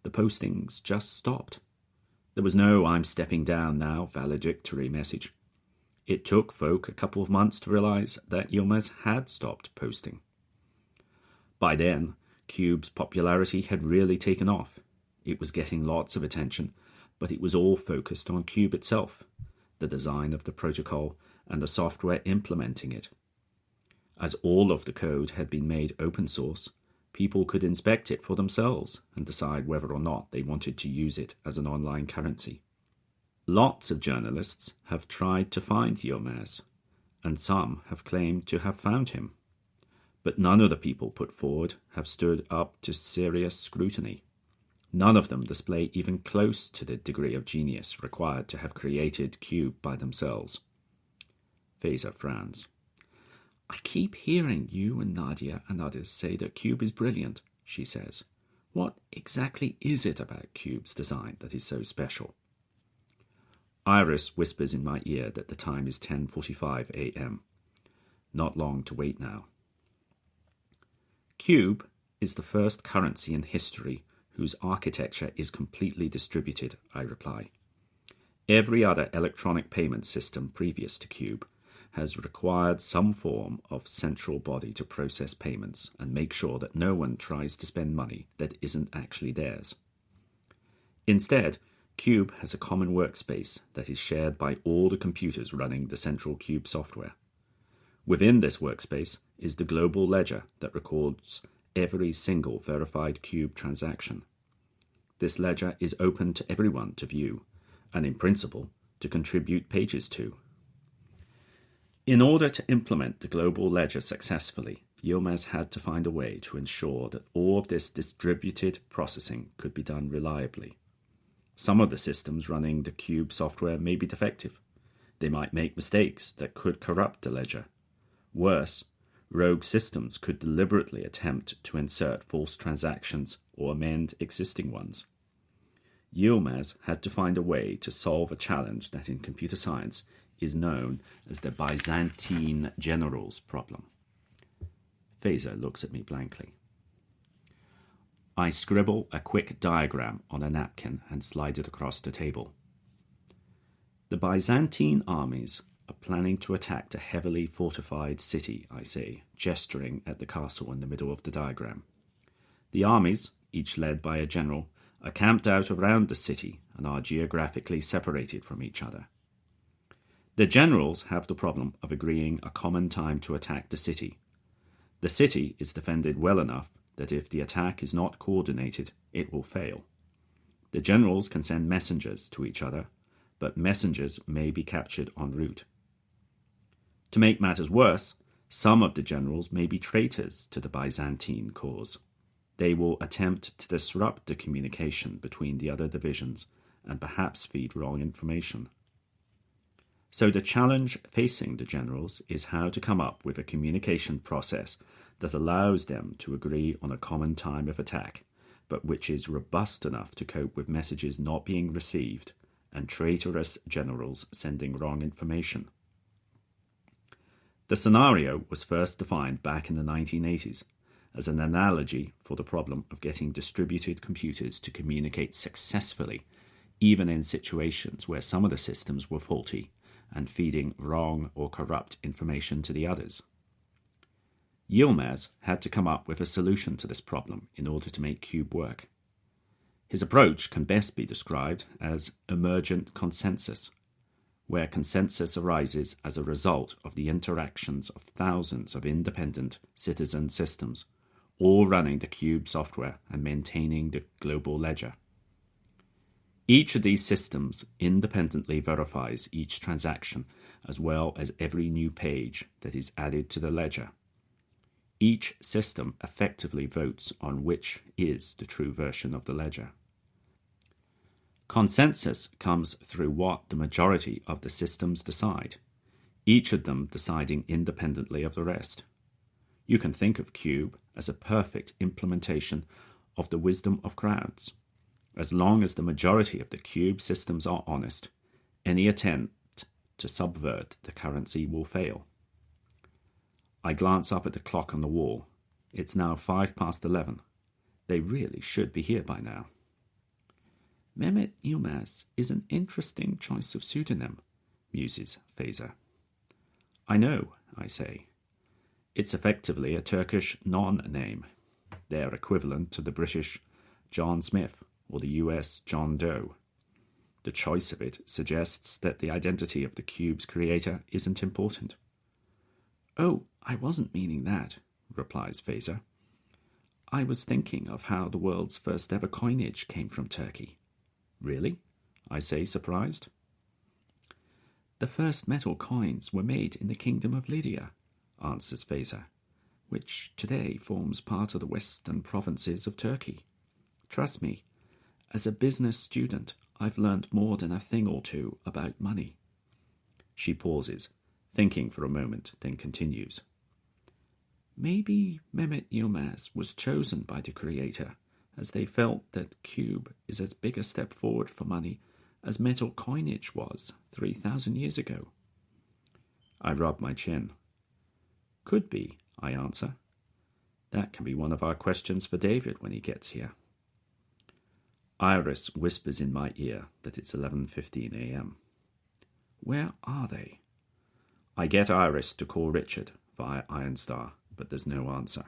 Speaker 1: The postings just stopped. There was no I'm stepping down now valedictory message. It took folk a couple of months to realize that Yilmaz had stopped posting. By then, Cube's popularity had really taken off. It was getting lots of attention, but it was all focused on Cube itself, the design of the protocol and the software implementing it. As all of the code had been made open source, people could inspect it for themselves and decide whether or not they wanted to use it as an online currency. Lots of journalists have tried to find Yilmaz, and some have claimed to have found him. But none of the people put forward have stood up to serious scrutiny. None of them display even close to the degree of genius required to have created Cube by themselves. Fazer frowns. I keep hearing you and Nadia and others say that Cube is brilliant, she says. What exactly is it about Cube's design that is so special? Iris whispers in my ear that the time is 10:45 a.m. Not long to wait now. Cube is the first currency in history whose architecture is completely distributed, I reply. Every other electronic payment system previous to Cube has required some form of central body to process payments and make sure that no one tries to spend money that isn't actually theirs. Instead, Cube has a common workspace that is shared by all the computers running the central Cube software. Within this workspace is the global ledger that records every single verified Cube transaction. This ledger is open to everyone to view, and in principle, to contribute pages to. In order to implement the global ledger successfully, Yilmaz had to find a way to ensure that all of this distributed processing could be done reliably. Some of the systems running the Cube software may be defective. They might make mistakes that could corrupt the ledger. Worse, rogue systems could deliberately attempt to insert false transactions or amend existing ones. Yilmaz had to find a way to solve a challenge that in computer science is known as the Byzantine generals problem. Faiza looks at me blankly. I scribble a quick diagram on a napkin and slide it across the table. The Byzantine armies are planning to attack a heavily fortified city, I say, gesturing at the castle in the middle of the diagram. The armies, each led by a general, are camped out around the city and are geographically separated from each other. The generals have the problem of agreeing a common time to attack the city. The city is defended well enough that if the attack is not coordinated, it will fail. The generals can send messengers to each other, but messengers may be captured en route. To make matters worse, some of the generals may be traitors to the Byzantine cause. They will attempt to disrupt the communication between the other divisions and perhaps feed wrong information. So the challenge facing the generals is how to come up with a communication process that allows them to agree on a common time of attack, but which is robust enough to cope with messages not being received and traitorous generals sending wrong information. The scenario was first defined back in the 1980s as an analogy for the problem of getting distributed computers to communicate successfully, even in situations where some of the systems were faulty and feeding wrong or corrupt information to the others. Yilmaz had to come up with a solution to this problem in order to make Cube work. His approach can best be described as emergent consensus, where consensus arises as a result of the interactions of thousands of independent citizen systems, all running the Cube software and maintaining the global ledger. Each of these systems independently verifies each transaction as well as every new page that is added to the ledger. Each system effectively votes on which is the true version of the ledger. Consensus comes through what the majority of the systems decide, each of them deciding independently of the rest. You can think of Cube as a perfect implementation of the wisdom of crowds. As long as the majority of the Cube systems are honest, any attempt to subvert the currency will fail. I glance up at the clock on the wall. It's now 11:05. They really should be here by now. Mehmet Yilmaz is an interesting choice of pseudonym, muses Faiza. I know, I say. It's effectively a Turkish non-name, their equivalent to the British John Smith or the US John Doe. The choice of it suggests that the identity of the Cube's creator isn't important. Oh, I wasn't meaning that, replies Faiza. I was thinking of how the world's first ever coinage came from Turkey. Really? I say, surprised. The first metal coins were made in the Kingdom of Lydia, answers Faiza, which today forms part of the western provinces of Turkey. Trust me, as a business student, I've learned more than a thing or two about money. She pauses, thinking for a moment, then continues. Maybe Mehmet Yilmaz was chosen by the Creator, as they felt that cube is as big a step forward for money as metal coinage was 3,000 years ago. I rub my chin. Could be, I answer. That can be one of our questions for David when he gets here. Iris whispers in my ear that it's 11:15 a.m. Where are they? I get Iris to call Richard via Ironstar, but there's no answer.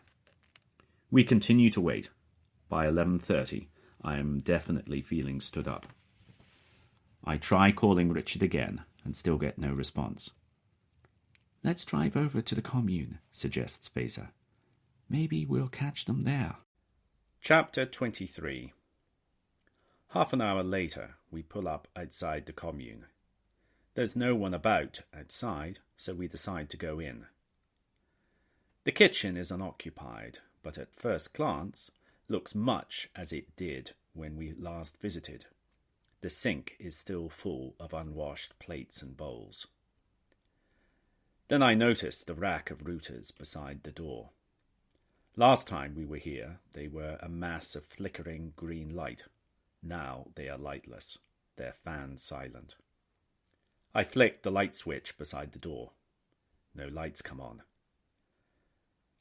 Speaker 1: We continue to wait. By 11:30, I am definitely feeling stood up. I try calling Richard again and still get no response. Let's drive over to the commune, suggests Fazer. Maybe we'll catch them there. Chapter 23. Half an hour later, we pull up outside the commune. There's no one about outside, so we decide to go in. The kitchen is unoccupied, but at first glance looks much as it did when we last visited. The sink is still full of unwashed plates and bowls. Then I notice the rack of routers beside the door. Last time we were here, they were a mass of flickering green light. Now they are lightless, their fans silent. I flick the light switch beside the door. No lights come on.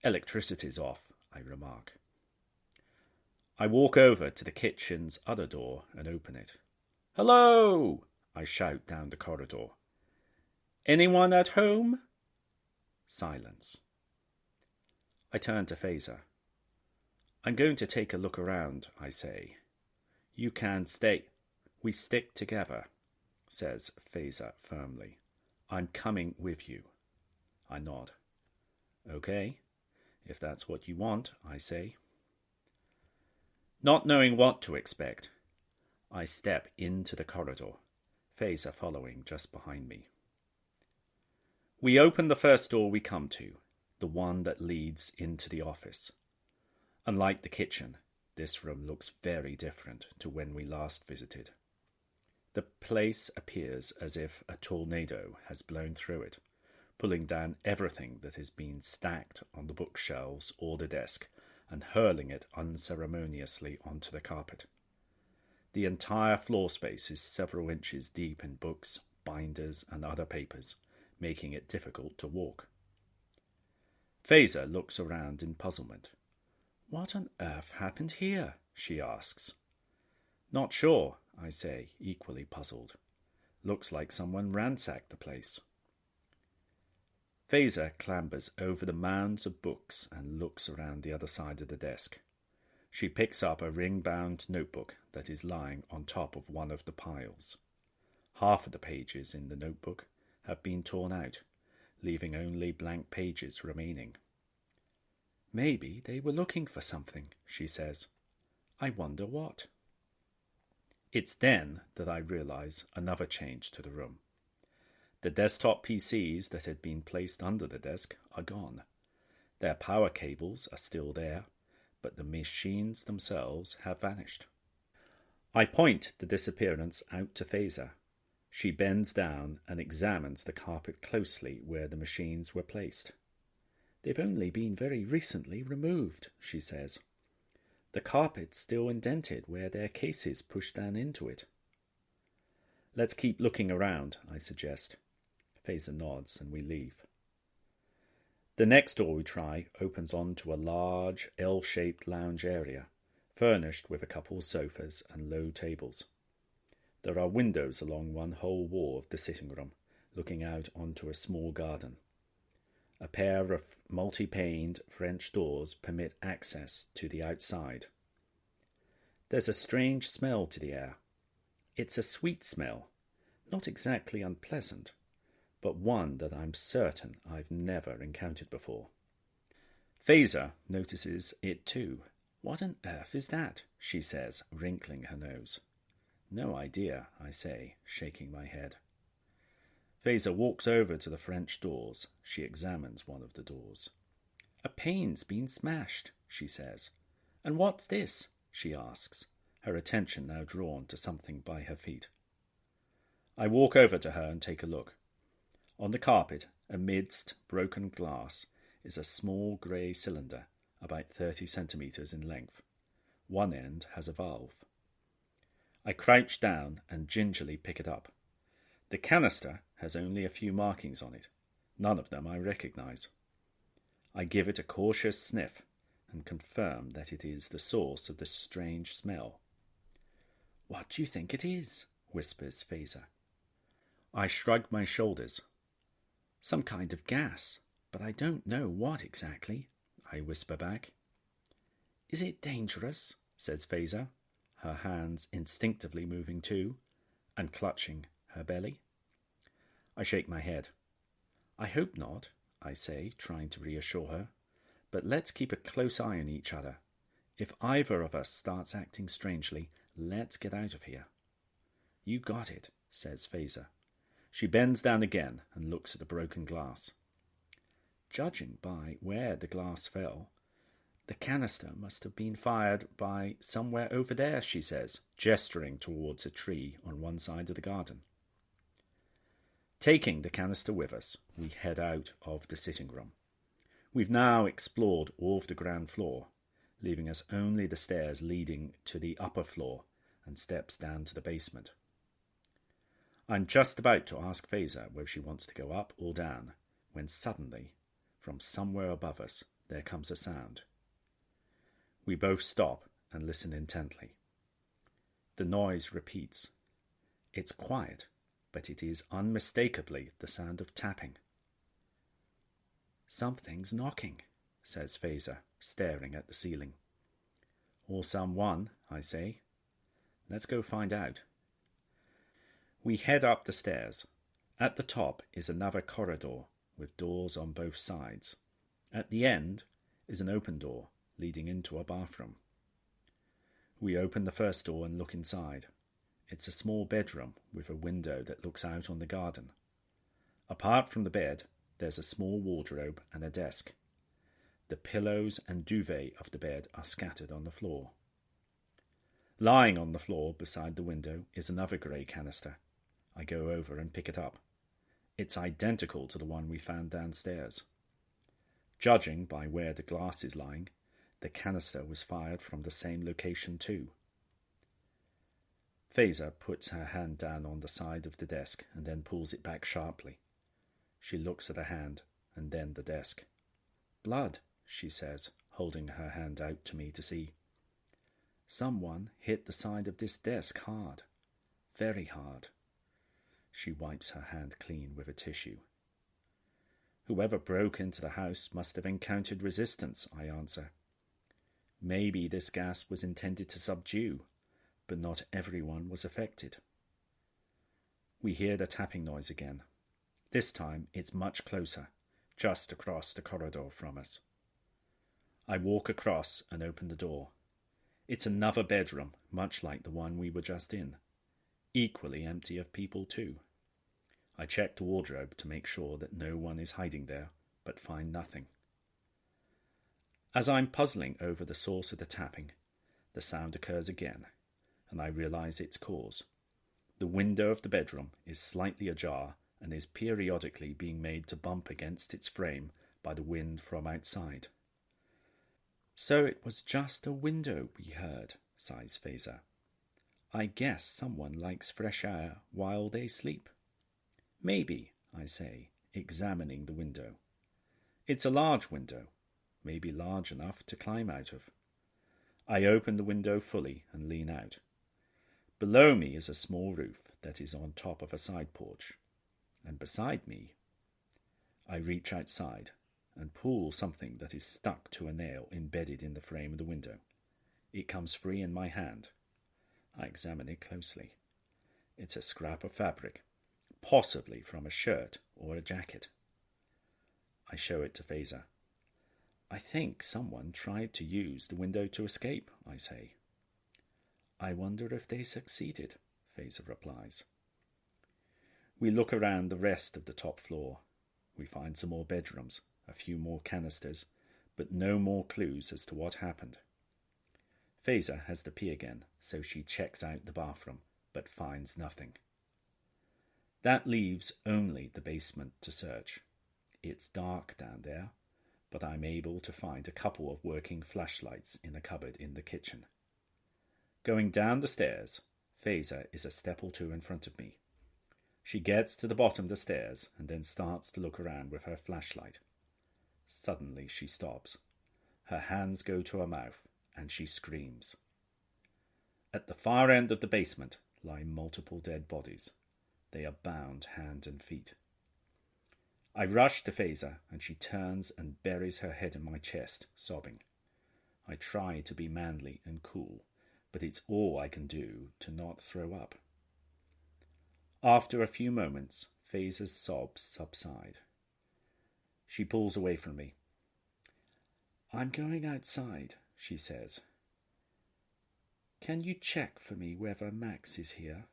Speaker 1: Electricity's off, I remark. I walk over to the kitchen's other door and open it. Hello! I shout down the corridor. Anyone at home? Silence. I turn to Fazer. I'm going to take a look around, I say. You can stay. We stick together, says Fazer firmly. I'm coming with you. I nod. Okay, if that's what you want, I say. Not knowing what to expect, I step into the corridor, Fazer following just behind me. We open the first door we come to, the one that leads into the office. Unlike the kitchen, this room looks very different to when we last visited. The place appears as if a tornado has blown through it, pulling down everything that has been stacked on the bookshelves or the desk and hurling it unceremoniously onto the carpet. The entire floor space is several inches deep in books, binders, and other papers, making it difficult to walk. Fazer looks around in puzzlement. What on earth happened here? She asks. Not sure, I say, equally puzzled. Looks like someone ransacked the place. Fazer clambers over the mounds of books and looks around the other side of the desk. She picks up a ring-bound notebook that is lying on top of one of the piles. Half of the pages in the notebook have been torn out, leaving only blank pages remaining. Maybe they were looking for something, she says. I wonder what. It's then that I realize another change to the room. The desktop PCs that had been placed under the desk are gone. Their power cables are still there, but the machines themselves have vanished. I point the disappearance out to Fazer. She bends down and examines the carpet closely where the machines were placed. They've only been very recently removed, she says. The carpet's still indented where their cases push down into it. Let's keep looking around, I suggest. Fazer nods and we leave. The next door we try opens onto a large L-shaped lounge area, furnished with a couple sofas and low tables. There are windows along one whole wall of the sitting room, looking out onto a small garden. A pair of multi-paned French doors permit access to the outside. There's a strange smell to the air. It's a sweet smell, not exactly unpleasant, but one that I'm certain I've never encountered before. Fazer notices it too. What on earth is that? She says, wrinkling her nose. No idea, I say, shaking my head. Fazer walks over to the French doors. She examines one of the doors. A pane's been smashed, she says. And what's this? She asks, her attention now drawn to something by her feet. I walk over to her and take a look. On the carpet, amidst broken glass, is a small grey cylinder about 30 centimetres in length. One end has a valve. I crouch down and gingerly pick it up. The canister has only a few markings on it. None of them I recognise. I give it a cautious sniff and confirm that it is the source of the strange smell. "What do you think it is?" whispers Fazer. I shrug my shoulders. "Some kind of gas, but I don't know what exactly," I whisper back. "Is it dangerous?" says Fazer, her hands instinctively moving too, and clutching her belly. I shake my head. "I hope not," I say, trying to reassure her, "but let's keep a close eye on each other. If either of us starts acting strangely, let's get out of here." "You got it," says Fazer. She bends down again and looks at the broken glass. "Judging by where the glass fell, the canister must have been fired by somewhere over there," she says, gesturing towards a tree on one side of the garden. Taking the canister with us, we head out of the sitting room. We've now explored all of the ground floor, leaving us only the stairs leading to the upper floor and steps down to the basement. I'm just about to ask Fazer whether she wants to go up or down, when suddenly, from somewhere above us, there comes a sound. We both stop and listen intently. The noise repeats. It's quiet, but it is unmistakably the sound of tapping. "Something's knocking," says Fazer, staring at the ceiling. "Or someone," I say. "Let's go find out." We head up the stairs. At the top is another corridor with doors on both sides. At the end is an open door leading into a bathroom. We open the first door and look inside. It's a small bedroom with a window that looks out on the garden. Apart from the bed, there's a small wardrobe and a desk. The pillows and duvet of the bed are scattered on the floor. Lying on the floor beside the window is another grey canister. I go over and pick it up. It's identical to the one we found downstairs. Judging by where the glass is lying, the canister was fired from the same location too. Fazer puts her hand down on the side of the desk and then pulls it back sharply. She looks at her hand and then the desk. "Blood," she says, holding her hand out to me to see. "Someone hit the side of this desk hard. Very hard." She wipes her hand clean with a tissue. "Whoever broke into the house must have encountered resistance," I answer. "Maybe this gas was intended to subdue, but not everyone was affected." We hear the tapping noise again. This time it's much closer, just across the corridor from us. I walk across and open the door. It's another bedroom, much like the one we were just in. Equally empty of people too. I check the wardrobe to make sure that no one is hiding there, but find nothing. As I'm puzzling over the source of the tapping, the sound occurs again, and I realize its cause. The window of the bedroom is slightly ajar and is periodically being made to bump against its frame by the wind from outside. "So it was just a window we heard," sighs Fazer. "I guess someone likes fresh air while they sleep." "Maybe," I say, examining the window. It's a large window, maybe large enough to climb out of. I open the window fully and lean out. Below me is a small roof that is on top of a side porch, and beside me, I reach outside and pull something that is stuck to a nail embedded in the frame of the window. It comes free in my hand. I examine it closely. It's a scrap of fabric, possibly from a shirt or a jacket. I show it to Fazer. "I think someone tried to use the window to escape," I say. "I wonder if they succeeded," Fazer replies. We look around the rest of the top floor. We find some more bedrooms, a few more canisters, but no more clues as to what happened. Fazer has the pee again, so she checks out the bathroom, but finds nothing. That leaves only the basement to search. It's dark down there, but I'm able to find a couple of working flashlights in a cupboard in the kitchen. Going down the stairs, Faiza is a step or two in front of me. She gets to the bottom of the stairs and then starts to look around with her flashlight. Suddenly she stops. Her hands go to her mouth and she screams. At the far end of the basement lie multiple dead bodies. They are bound hand and feet. I rush to Faiza and she turns and buries her head in my chest, sobbing. I try to be manly and cool, but it's all I can do to not throw up. After a few moments, Faiza's sobs subside. She pulls away from me. I'm going outside, she says. Can you check for me whether Max is here?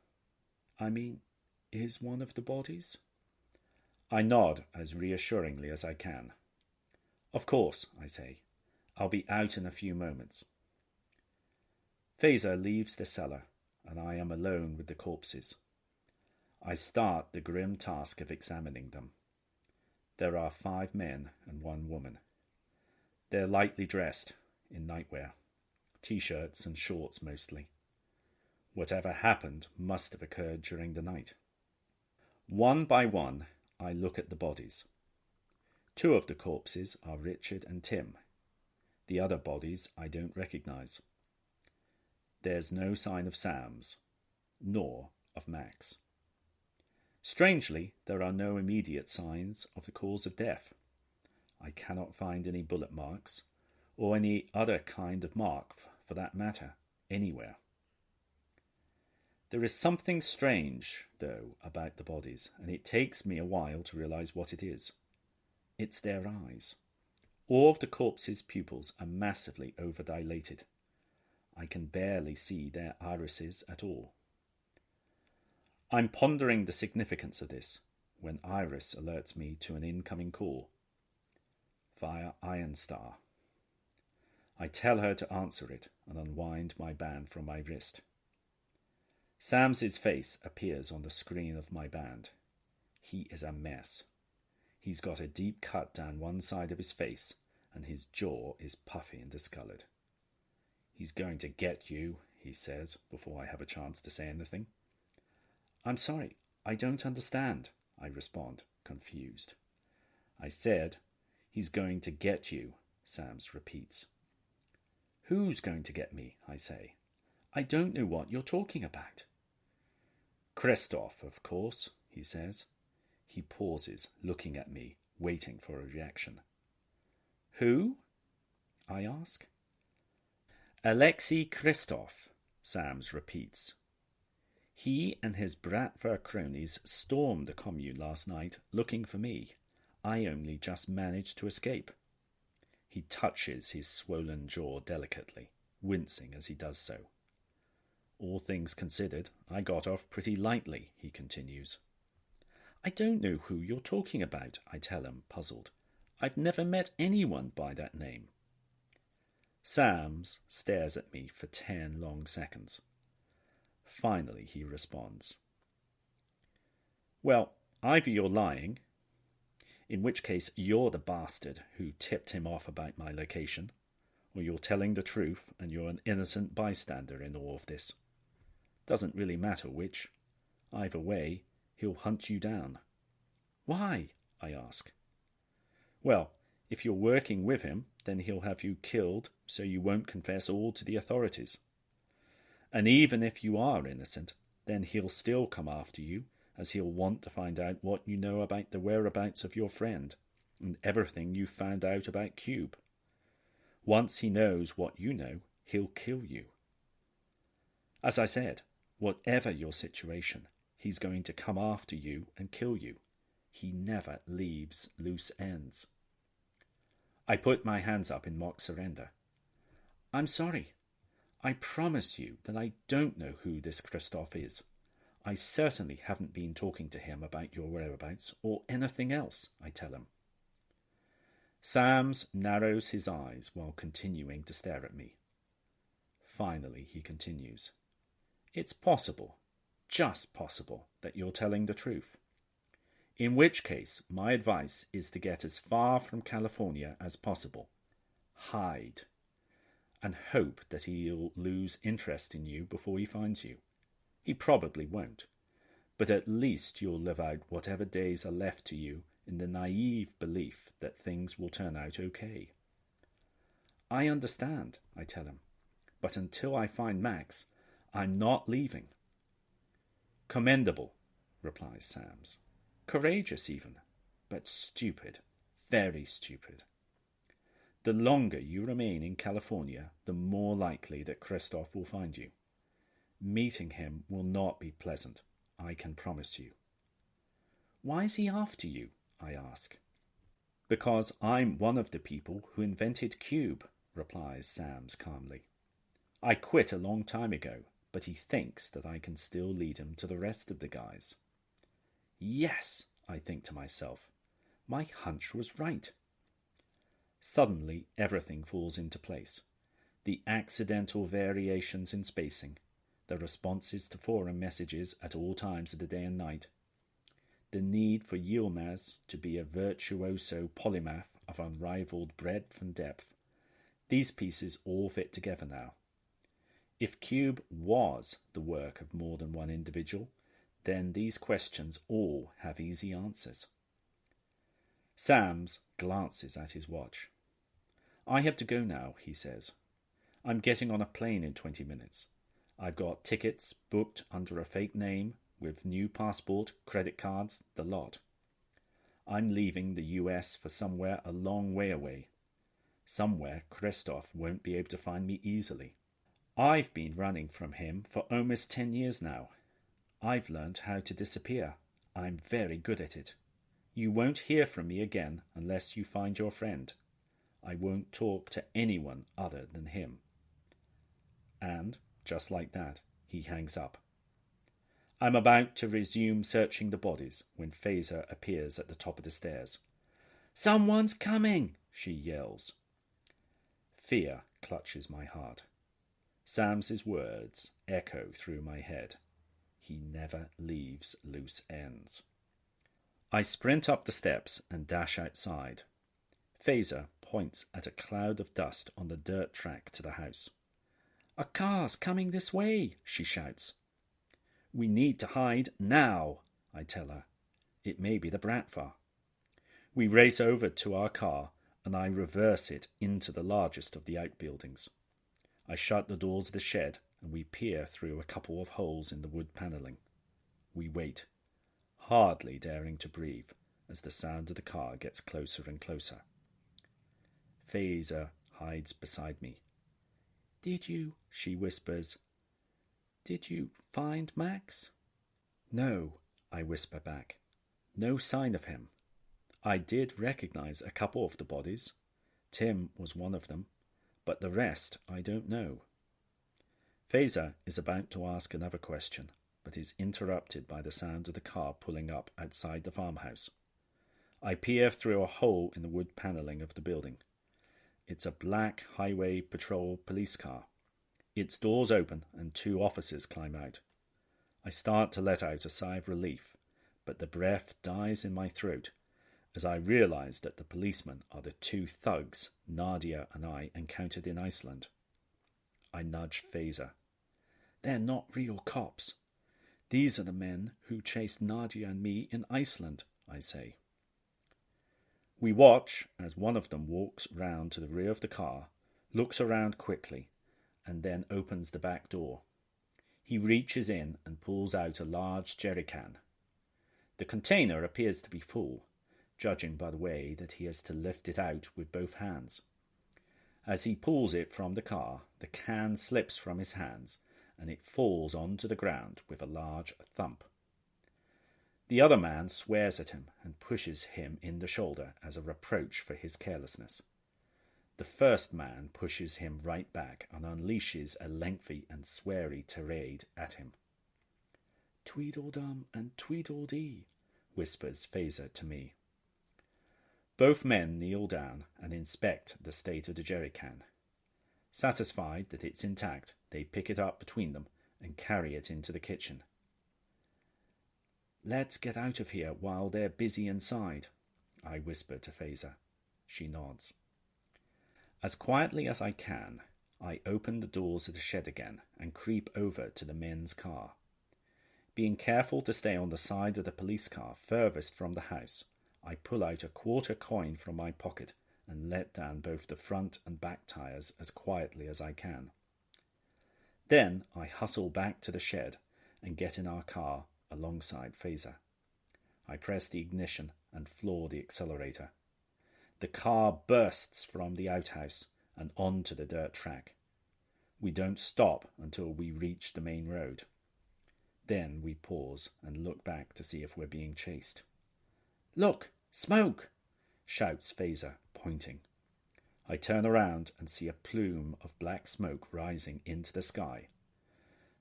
Speaker 1: I mean, is one of the bodies? I nod as reassuringly as I can. Of course, I say. I'll be out in a few moments. Faiza leaves the cellar, and I am alone with the corpses. I start the grim task of examining them. There are 5 men and 1 woman. They're lightly dressed, in nightwear, t-shirts and shorts mostly. Whatever happened must have occurred during the night. One by one, I look at the bodies. 2 of the corpses are Richard and Tim. The other bodies I don't recognise. There's no sign of Sam's, nor of Max. Strangely, there are no immediate signs of the cause of death. I cannot find any bullet marks, or any other kind of mark, for that matter, anywhere. There is something strange, though, about the bodies, and it takes me a while to realise what it is. It's their eyes. All of the corpses' pupils are massively overdilated. I can barely see their irises at all. I'm pondering the significance of this when Iris alerts me to an incoming call via Ironstar. I tell her to answer it and unwind my band from my wrist. Sam's face appears on the screen of my band. He is a mess. He's got a deep cut down one side of his face and his jaw is puffy and discoloured. He's going to get you, he says, before I have a chance to say anything. I'm sorry, I don't understand, I respond, confused. I said, he's going to get you, Sams repeats. Who's going to get me, I say. I don't know what you're talking about. Christoph, of course, he says. He pauses, looking at me, waiting for a reaction. Who? I ask. Alexei Christoph, Sams repeats. He and his Bratver cronies stormed the commune last night looking for me. I only just managed to escape. He touches his swollen jaw delicately, wincing as he does so. All things considered, I got off pretty lightly, he continues. I don't know who you're talking about, I tell him, puzzled. I've never met anyone by that name. Sams stares at me for 10 long seconds. Finally, he responds. Well, either you're lying, in which case you're the bastard who tipped him off about my location, or you're telling the truth and you're an innocent bystander in all of this. Doesn't really matter which. Either way, he'll hunt you down. Why? I ask. Well, if you're working with him, then he'll have you killed so you won't confess all to the authorities. And even if you are innocent, then he'll still come after you, as he'll want to find out what you know about the whereabouts of your friend, and everything you've found out about Cube. Once he knows what you know, he'll kill you. As I said, whatever your situation, he's going to come after you and kill you. He never leaves loose ends. I put my hands up in mock surrender. I'm sorry. I promise you that I don't know who this Christoph is. I certainly haven't been talking to him about your whereabouts or anything else, I tell him. Sams narrows his eyes while continuing to stare at me. Finally, he continues. It's possible, just possible, that you're telling the truth. In which case, my advice is to get as far from California as possible. Hide. And hope that he'll lose interest in you before he finds you. He probably won't. But at least you'll live out whatever days are left to you in the naive belief that things will turn out okay. I understand, I tell him, but until I find Max, I'm not leaving. Commendable, replies Sams. Courageous even, but stupid, very stupid. The longer you remain in California, the more likely that Christoph will find you. Meeting him will not be pleasant, I can promise you. Why is he after you? I ask. Because I'm one of the people who invented Cube, replies Sams calmly. I quit a long time ago, but he thinks that I can still lead him to the rest of the guys. Yes, I think to myself. My hunch was right. Suddenly, everything falls into place. The accidental variations in spacing, the responses to forum messages at all times of the day and night, the need for Yilmaz to be a virtuoso polymath of unrivaled breadth and depth. These pieces all fit together now. If Cube was the work of more than one individual, then these questions all have easy answers. Sams glances at his watch. I have to go now, he says. I'm getting on a plane in 20 minutes. I've got tickets booked under a fake name with new passport, credit cards, the lot. I'm leaving the US for somewhere a long way away. Somewhere Christoph won't be able to find me easily. I've been running from him for almost 10 years now. I've learned how to disappear. I'm very good at it. You won't hear from me again unless you find your friend. I won't talk to anyone other than him. And, just like that, he hangs up. I'm about to resume searching the bodies when Phaser appears at the top of the stairs. Someone's coming, she yells. Fear clutches my heart. Sam's words echo through my head. He never leaves loose ends. I sprint up the steps and dash outside. Phaser points at a cloud of dust on the dirt track to the house. A car's coming this way, she shouts. We need to hide now, I tell her. It may be the Bratva. We race over to our car and I reverse it into the largest of the outbuildings. I shut the doors of the shed and we peer through a couple of holes in the wood panelling. We wait, hardly daring to breathe as the sound of the car gets closer and closer. Phaser hides beside me. Did you, she whispers, did you find Max? No, I whisper back. No sign of him. I did recognize a couple of the bodies. Tim was one of them, but the rest I don't know. Phaser is about to ask another question, but is interrupted by the sound of the car pulling up outside the farmhouse. I peer through a hole in the wood panelling of the building. It's a black highway patrol police car. Its doors open and two officers climb out. I start to let out a sigh of relief, but the breath dies in my throat as I realize that the policemen are the two thugs Nadia and I encountered in Iceland. I nudge Phaser. They're not real cops. These are the men who chased Nadia and me in Iceland, I say. We watch as one of them walks round to the rear of the car, looks around quickly, and then opens the back door. He reaches in and pulls out a large jerrycan. The container appears to be full, judging by the way that he has to lift it out with both hands. As he pulls it from the car, the can slips from his hands and it falls onto the ground with a large thump. The other man swears at him and pushes him in the shoulder as a reproach for his carelessness. The first man pushes him right back and unleashes a lengthy and sweary tirade at him. Tweedledum and Tweedledee, whispers Phaser to me. Both men kneel down and inspect the state of the jerrycan. Satisfied that it's intact, they pick it up between them and carry it into the kitchen. Let's get out of here while they're busy inside, I whisper to Fazer. She nods. As quietly as I can, I open the doors of the shed again and creep over to the men's car. Being careful to stay on the side of the police car furthest from the house, I pull out a quarter coin from my pocket and let down both the front and back tires as quietly as I can. Then I hustle back to the shed and get in our car alongside Fazer. I press the ignition and floor the accelerator. The car bursts from the outhouse and onto the dirt track. We don't stop until we reach the main road. Then we pause and look back to see if we're being chased. "Look! Smoke!" shouts Fazer, pointing. I turn around and see a plume of black smoke rising into the sky.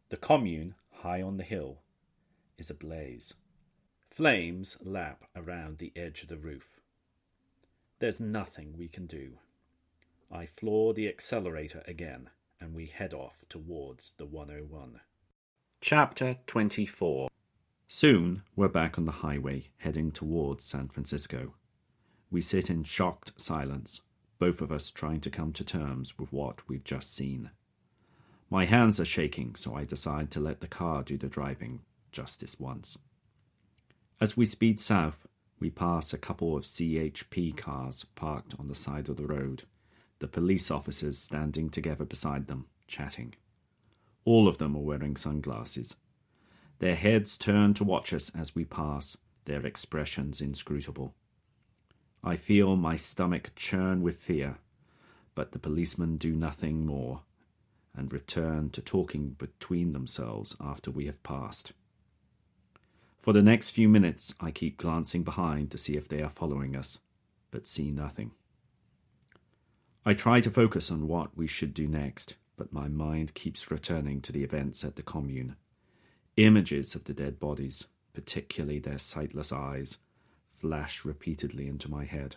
Speaker 1: The commune, high on the hill, is ablaze. Flames lap around the edge of the roof. There's nothing we can do. I floor the accelerator again, and we head off towards the 101. Chapter 24. Soon we're back on the highway, heading towards San Francisco. We sit in shocked silence, both of us trying to come to terms with what we've just seen. My hands are shaking, so I decide to let the car do the driving just this once. As we speed south, we pass a couple of CHP cars parked on the side of the road, the police officers standing together beside them, chatting. All of them are wearing sunglasses. Their heads turn to watch us as we pass, their expressions inscrutable. I feel my stomach churn with fear, but the policemen do nothing more and return to talking between themselves after we have passed. For the next few minutes, I keep glancing behind to see if they are following us, but see nothing. I try to focus on what we should do next, but my mind keeps returning to the events at the commune. Images of the dead bodies, particularly their sightless eyes, flash repeatedly into my head.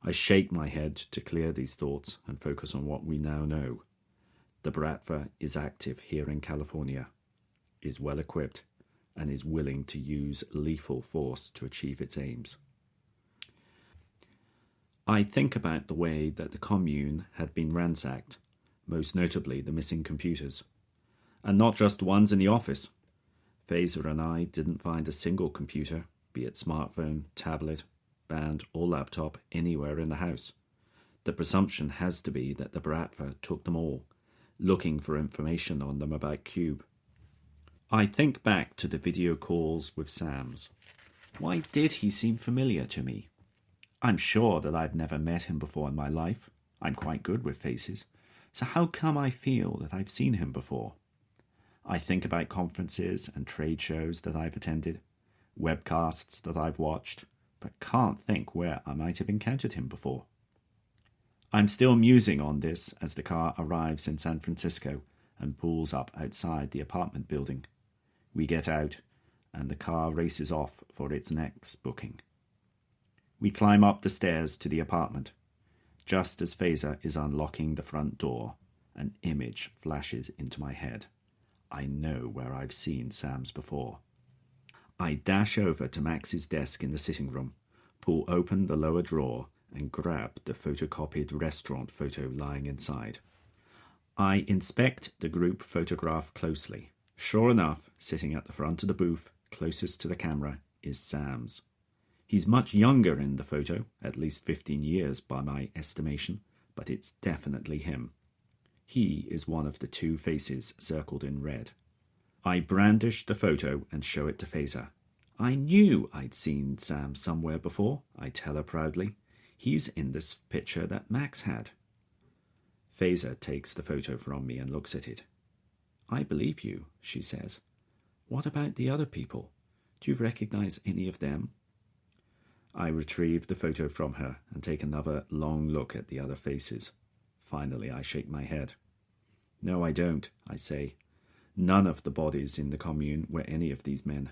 Speaker 1: I shake my head to clear these thoughts and focus on what we now know. The Bratva is active here in California, is well equipped, and is willing to use lethal force to achieve its aims. I think about the way that the commune had been ransacked, most notably the missing computers. And not just ones in the office. Fazer and I didn't find a single computer, be it smartphone, tablet, band or laptop, anywhere in the house. The presumption has to be that the Bratva took them all, looking for information on them about Cube. I think back to the video calls with Sams. Why did he seem familiar to me? I'm sure that I've never met him before in my life. I'm quite good with faces. So how come I feel that I've seen him before? I think about conferences and trade shows that I've attended, webcasts that I've watched, but can't think where I might have encountered him before. I'm still musing on this as the car arrives in San Francisco and pulls up outside the apartment building. We get out, and the car races off for its next booking. We climb up the stairs to the apartment. Just as Fazer is unlocking the front door, an image flashes into my head. I know where I've seen Sams before. I dash over to Max's desk in the sitting room, pull open the lower drawer, and grab the photocopied restaurant photo lying inside. I inspect the group photograph closely. Sure enough, sitting at the front of the booth, closest to the camera, is Sams. He's much younger in the photo, at least 15 years by my estimation, but it's definitely him. He is one of the two faces circled in red. I brandish the photo and show it to Fazer. I knew I'd seen Sam somewhere before, I tell her proudly. He's in this picture that Max had. Fazer takes the photo from me and looks at it. I believe you, she says. What about the other people? Do you recognize any of them? I retrieve the photo from her and take another long look at the other faces. Finally, I shake my head. No, I don't, I say. None of the bodies in the commune were any of these men.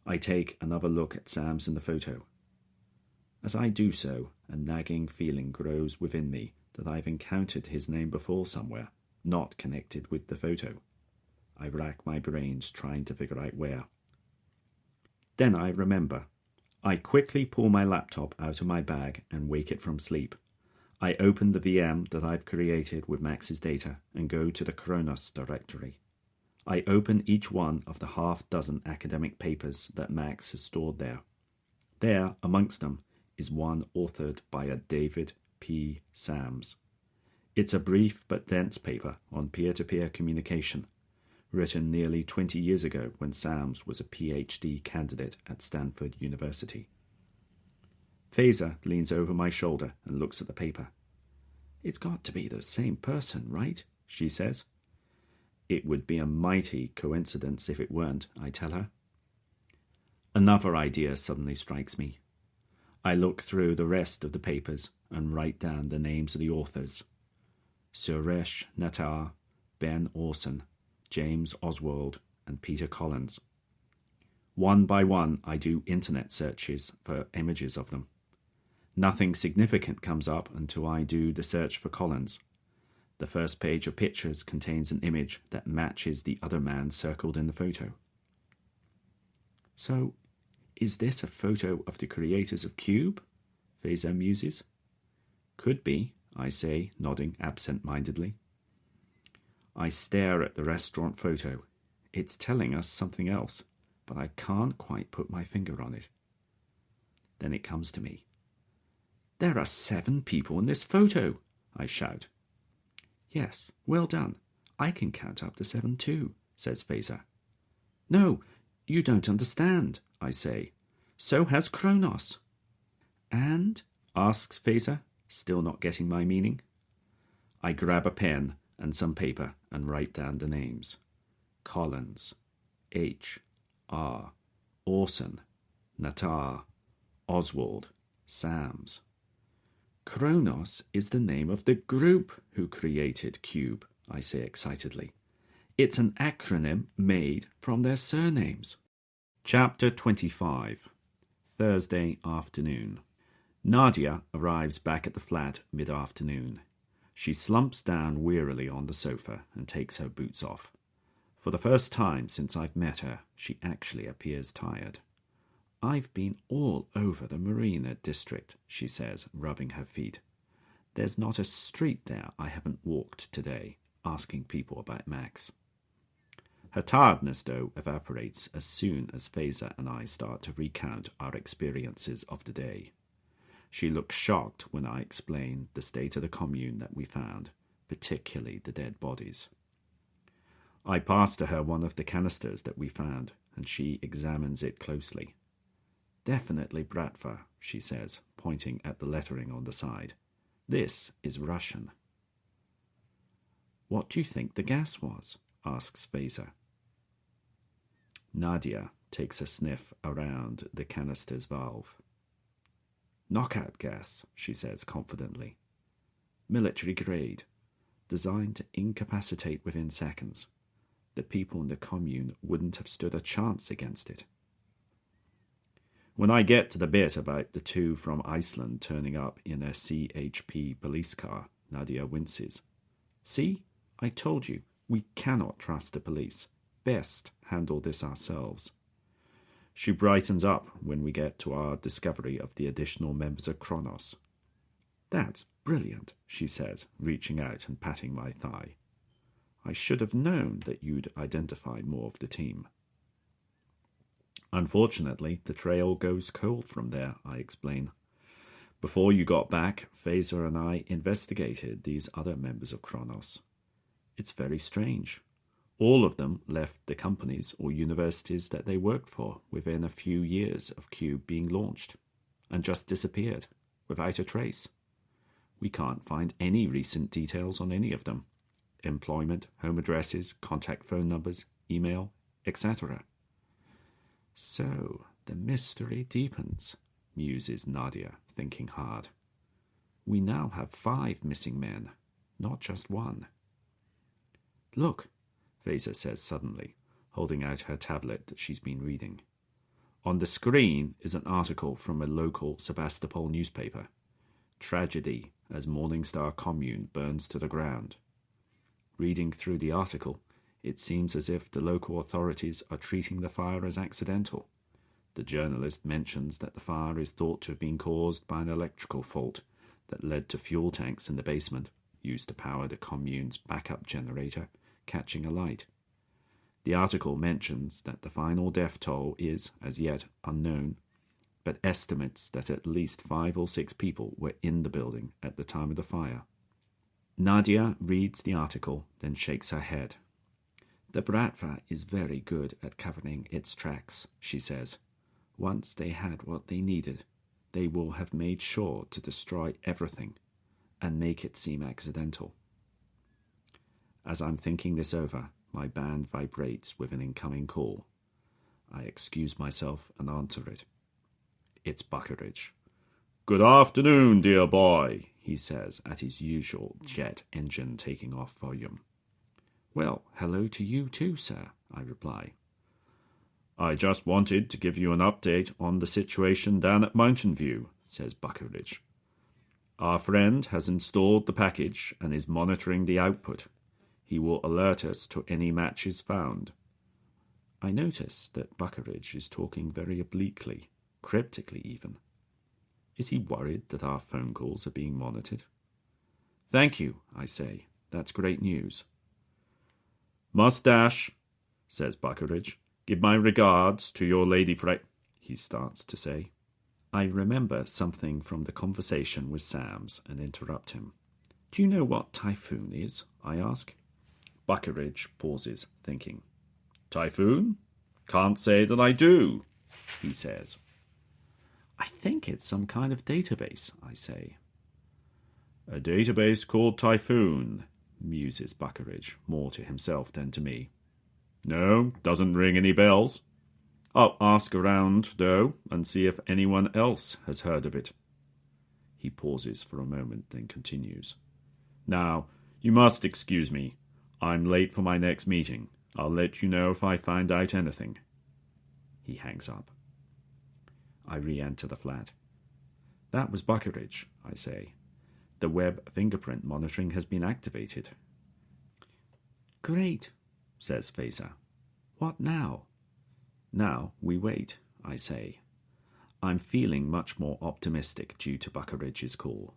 Speaker 1: I take another look at Sam's in the photo. As I do so, a nagging feeling grows within me that I've encountered his name before somewhere, not connected with the photo. I rack my brains trying to figure out where. Then I remember. I quickly pull my laptop out of my bag and wake it from sleep. I open the VM that I've created with Max's data and go to the CHRONOS directory. I open each one of the half-dozen academic papers that Max has stored there. There, amongst them, is one authored by a David P. Sams. It's a brief but dense paper on peer-to-peer communication, written nearly 20 years ago when Sams was a PhD candidate at Stanford University. Faiza leans over my shoulder and looks at the paper. "It's got to be the same person, right?" she says. "It would be a mighty coincidence if it weren't," I tell her. Another idea suddenly strikes me. I look through the rest of the papers and write down the names of the authors. Suresh Nattar, Ben Orson, James Oswald, and Peter Collins. One by one, I do internet searches for images of them. Nothing significant comes up until I do the search for Collins. The first page of pictures contains an image that matches the other man circled in the photo. "So, is this a photo of the creators of Cube?" Faiza muses. "Could be," I say, nodding absent-mindedly. I stare at the restaurant photo. It's telling us something else, but I can't quite put my finger on it. Then it comes to me. "There are 7 people in this photo," I shout. "Yes, well done. I can count up to 7 too," says Faiza. "No, you don't understand," I say. "So has CHRONOS." "And?" asks Faiza, still not getting my meaning. I grab a pen and some paper and write down the names. Collins, H.R., Orson, Nattar, Oswald, Sams. CHRONOS is the name of the group who created Cube, I say excitedly. It's an acronym made from their surnames. Chapter 25. Thursday afternoon. Nadia arrives back at the flat mid-afternoon. She slumps down wearily on the sofa and takes her boots off. For the first time since I've met her, she actually appears tired. "I've been all over the Marina district," she says, rubbing her feet. "There's not a street there I haven't walked today, asking people about Max." Her tiredness, though, evaporates as soon as Faiza and I start to recount our experiences of the day. She looks shocked when I explain the state of the commune that we found, particularly the dead bodies. I pass to her one of the canisters that we found, and she examines it closely. "Definitely Bratva," she says, pointing at the lettering on the side. "This is Russian." "What do you think the gas was?" asks Faiza. Nadia takes a sniff around the canister's valve. "Knockout gas," she says confidently. "Military grade, designed to incapacitate within seconds. The people in the commune wouldn't have stood a chance against it." When I get to the bit about the 2 from Iceland turning up in a CHP police car, Nadia winces. "See, I told you, we cannot trust the police. Best handle this ourselves." She brightens up when we get to our discovery of the additional members of CHRONOS. "That's brilliant," she says, reaching out and patting my thigh. "I should have known that you'd identify more of the team." "Unfortunately, the trail goes cold from there," I explain. "Before you got back, Faiza and I investigated these other members of CHRONOS. It's very strange. All of them left the companies or universities that they worked for within a few years of Cube being launched, and just disappeared, without a trace. We can't find any recent details on any of them. Employment, home addresses, contact phone numbers, email, etc. "So, the mystery deepens," muses Nadia, thinking hard. "We now have 5 missing men, not just 1. "Look," Faiza says suddenly, holding out her tablet that she's been reading. On the screen is an article from a local Sebastopol newspaper. "Tragedy as Morningstar commune burns to the ground." Reading through the article, it seems as if the local authorities are treating the fire as accidental. The journalist mentions that the fire is thought to have been caused by an electrical fault that led to fuel tanks in the basement, used to power the commune's backup generator, catching alight. The article mentions that the final death toll is, as yet, unknown, but estimates that at least 5 or 6 people were in the building at the time of the fire. Nadia reads the article, then shakes her head. The Bratva is very good at covering its tracks, she says. Once they had what they needed, they will have made sure to destroy everything and make it seem accidental. As I'm thinking this over, my band vibrates with an incoming call. I excuse myself and answer it. It's Buckeridge. "Good afternoon, dear boy," he says at his usual jet engine taking off volume. "Well, hello to you too, sir," I reply. "I just wanted to give you an update on the situation down at Mountain View," says Buckeridge. "Our friend has installed the package and is monitoring the output. He will alert us to any matches found." I notice that Buckeridge is talking very obliquely, cryptically even. Is he worried that our phone calls are being monitored? "Thank you," I say. "That's great news." "Mustache," says Buckeridge. "Give my regards to your lady friend," he starts to say. I remember something from the conversation with Sams and interrupt him. "Do you know what typhoon is?" I ask. Buckeridge pauses, thinking. "Typhoon? Can't say that I do," he says. "I think it's some kind of database," I say. "A database called Typhoon," muses Buckeridge, more to himself than to me. "No, doesn't ring any bells. I'll ask around, though, and see if anyone else has heard of it." He pauses for a moment, then continues. "Now, you must excuse me. I'm late for my next meeting. I'll let you know if I find out anything." He hangs up. I re-enter the flat. "That was Buckeridge," I say. "The web fingerprint monitoring has been activated." "Great," says Fazer. "What now?" "Now we wait," I say. I'm feeling much more optimistic due to Buckeridge's call.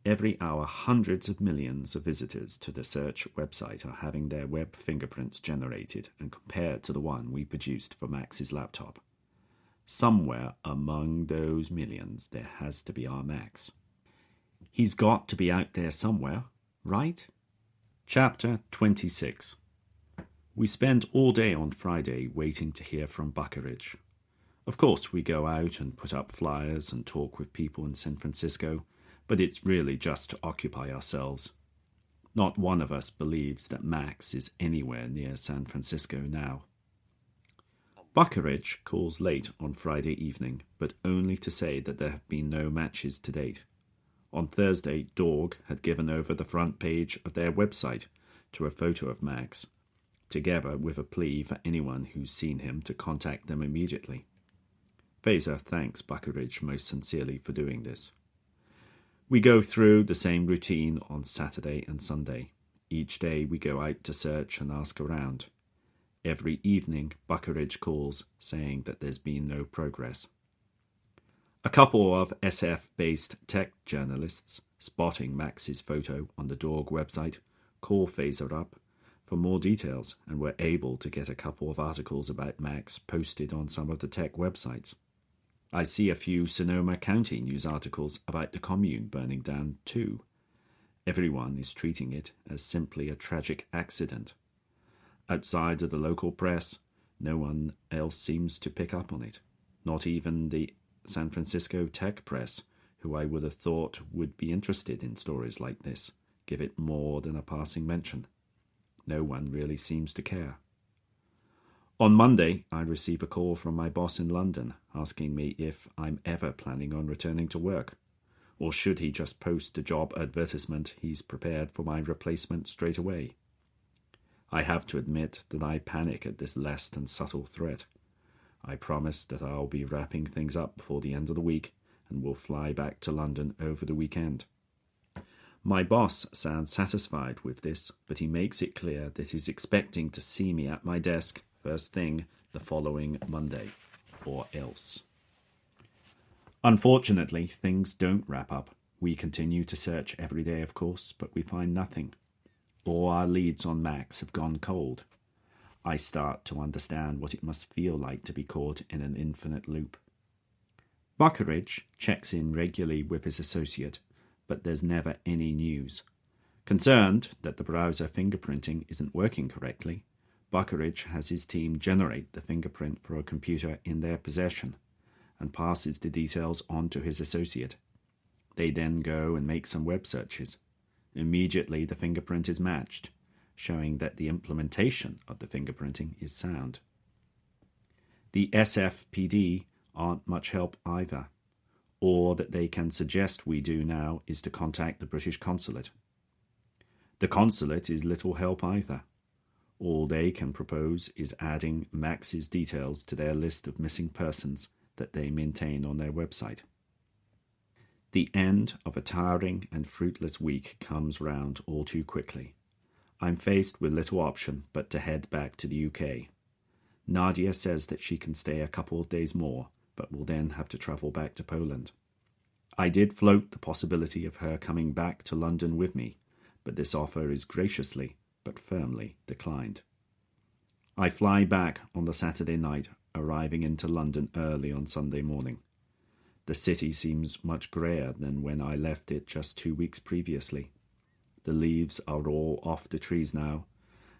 Speaker 1: Every hour, hundreds of millions of visitors to the search website are having their web fingerprints generated and compared to the one we produced for Max's laptop. Somewhere among those millions there has to be our Max. He's got to be out there somewhere, right? Chapter 26. We spend all day on Friday waiting to hear from Buckeridge. Of course, we go out and put up flyers and talk with people in San Francisco, but it's really just to occupy ourselves. Not one of us believes that Max is anywhere near San Francisco now. Buckeridge calls late on Friday evening, but only to say that there have been no matches to date. On Thursday, Dorg had given over the front page of their website to a photo of Max, together with a plea for anyone who's seen him to contact them immediately. Fazer thanks Buckeridge most sincerely for doing this. We go through the same routine on Saturday and Sunday. Each day we go out to search and ask around. Every evening Buckeridge calls, saying that there's been no progress. A couple of SF-based tech journalists, spotting Max's photo on the Dorg website, call Fazer up for more details and were able to get a couple of articles about Max posted on some of the tech websites. I see a few Sonoma County news articles about the commune burning down too. Everyone is treating it as simply a tragic accident. Outside of the local press, no one else seems to pick up on it, not even the San Francisco tech press, who I would have thought would be interested in stories like this, give it more than a passing mention. No one really seems to care. On Monday, I receive a call from my boss in London asking me if I'm ever planning on returning to work, or should he just post the job advertisement he's prepared for my replacement straight away. I have to admit that I panic at this less than subtle threat. I promise that I'll be wrapping things up before the end of the week and will fly back to London over the weekend. My boss sounds satisfied with this, but he makes it clear that he's expecting to see me at my desk first thing the following Monday, or else. Unfortunately, things don't wrap up. We continue to search every day, of course, but we find nothing. All our leads on Max have gone cold. I start to understand what it must feel like to be caught in an infinite loop. Buckeridge checks in regularly with his associate, but there's never any news. Concerned that the browser fingerprinting isn't working correctly, Buckeridge has his team generate the fingerprint for a computer in their possession and passes the details on to his associate. They then go and make some web searches. Immediately the fingerprint is matched, showing that the implementation of the fingerprinting is sound. The SFPD aren't much help either. All that they can suggest we do now is to contact the British consulate. The consulate is little help either. All they can propose is adding Max's details to their list of missing persons that they maintain on their website. The end of a tiring and fruitless week comes round all too quickly. I'm faced with little option but to head back to the UK. Nadia says that she can stay a couple of days more, but will then have to travel back to Poland. I did float the possibility of her coming back to London with me, but this offer is graciously but firmly declined. I fly back on the Saturday night, arriving into London early on Sunday morning. The city seems much greyer than when I left it just 2 weeks previously. The leaves are all off the trees now,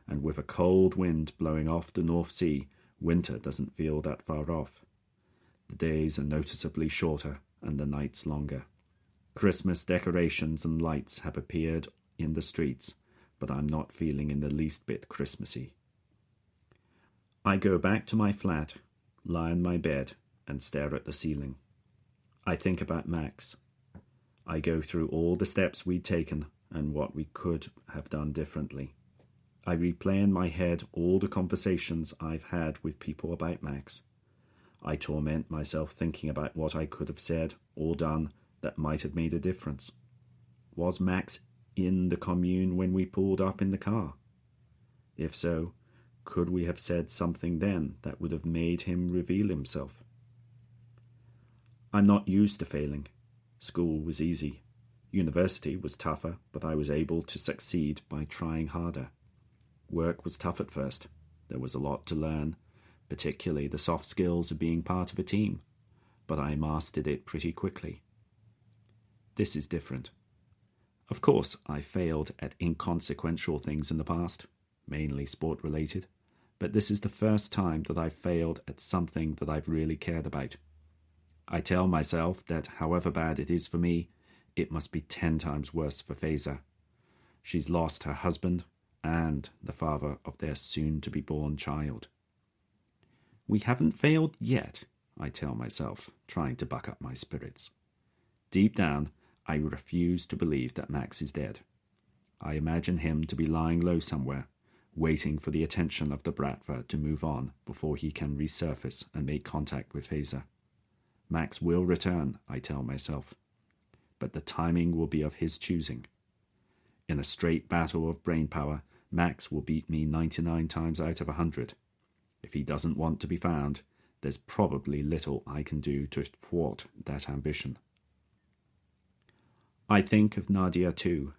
Speaker 1: and with a cold wind blowing off the North Sea, winter doesn't feel that far off. The days are noticeably shorter and the nights longer. Christmas decorations and lights have appeared in the streets, but I'm not feeling in the least bit Christmassy. I go back to my flat, lie in my bed, and stare at the ceiling. I think about Max. I go through all the steps we'd taken and what we could have done differently. I replay in my head all the conversations I've had with people about Max. I torment myself thinking about what I could have said or done that might have made a difference. Was Max in the commune when we pulled up in the car? If so, could we have said something then that would have made him reveal himself? I'm not used to failing. School was easy. University was tougher, but I was able to succeed by trying harder. Work was tough at first. There was a lot to learn, particularly the soft skills of being part of a team, but I mastered it pretty quickly. This is different. Of course, I failed at inconsequential things in the past, mainly sport-related, but this is the first time that I've failed at something that I've really cared about. I tell myself that however bad it is for me, it must be 10 times worse for Faiza. She's lost her husband and the father of their soon-to-be-born child. We haven't failed yet, I tell myself, trying to buck up my spirits. Deep down, I refuse to believe that Max is dead. I imagine him to be lying low somewhere, waiting for the attention of the Bratva to move on before he can resurface and make contact with Faiza. Max will return, I tell myself, but the timing will be of his choosing. In a straight battle of brain power, Max will beat me 99 times out of 100. If he doesn't want to be found, there's probably little I can do to thwart that ambition. I think of Nadia too.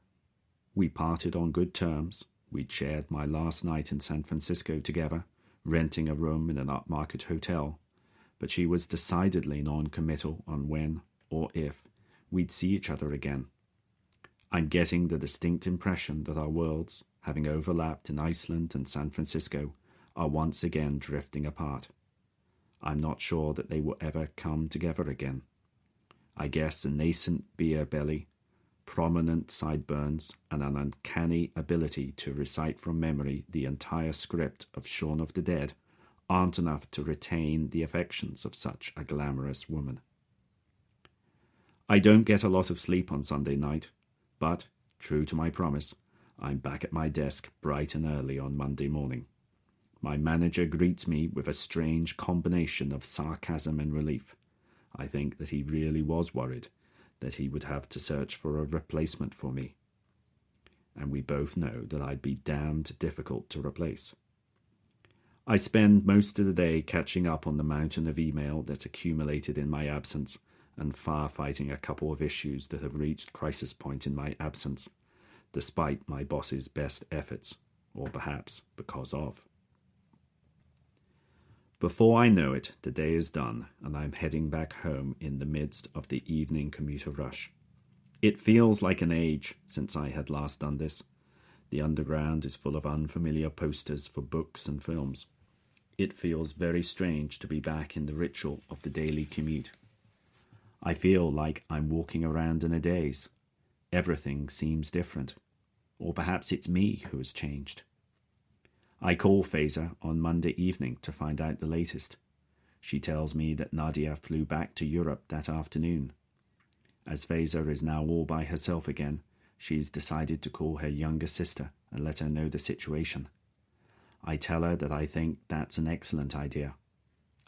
Speaker 1: We parted on good terms. We'd shared my last night in San Francisco together, renting a room in an upmarket hotel, but she was decidedly non-committal on when, or if, we'd see each other again. I'm getting the distinct impression that our worlds, having overlapped in Iceland and San Francisco, are once again drifting apart. I'm not sure that they will ever come together again. I guess a nascent beer belly, prominent sideburns, and an uncanny ability to recite from memory the entire script of Shaun of the Dead aren't enough to retain the affections of such a glamorous woman. I don't get a lot of sleep on Sunday night, but, true to my promise, I'm back at my desk bright and early on Monday morning. My manager greets me with a strange combination of sarcasm and relief. I think that he really was worried that he would have to search for a replacement for me. And we both know that I'd be damned difficult to replace. I spend most of the day catching up on the mountain of email that's accumulated in my absence and firefighting a couple of issues that have reached crisis point in my absence, despite my boss's best efforts, or perhaps because of. Before I know it, the day is done, and I'm heading back home in the midst of the evening commuter rush. It feels like an age since I had last done this. The underground is full of unfamiliar posters for books and films. It feels very strange to be back in the ritual of the daily commute. I feel like I'm walking around in a daze. Everything seems different. Or perhaps it's me who has changed. I call Faiza on Monday evening to find out the latest. She tells me that Nadia flew back to Europe that afternoon. As Faiza is now all by herself again, she's decided to call her younger sister and let her know the situation. I tell her that I think that's an excellent idea.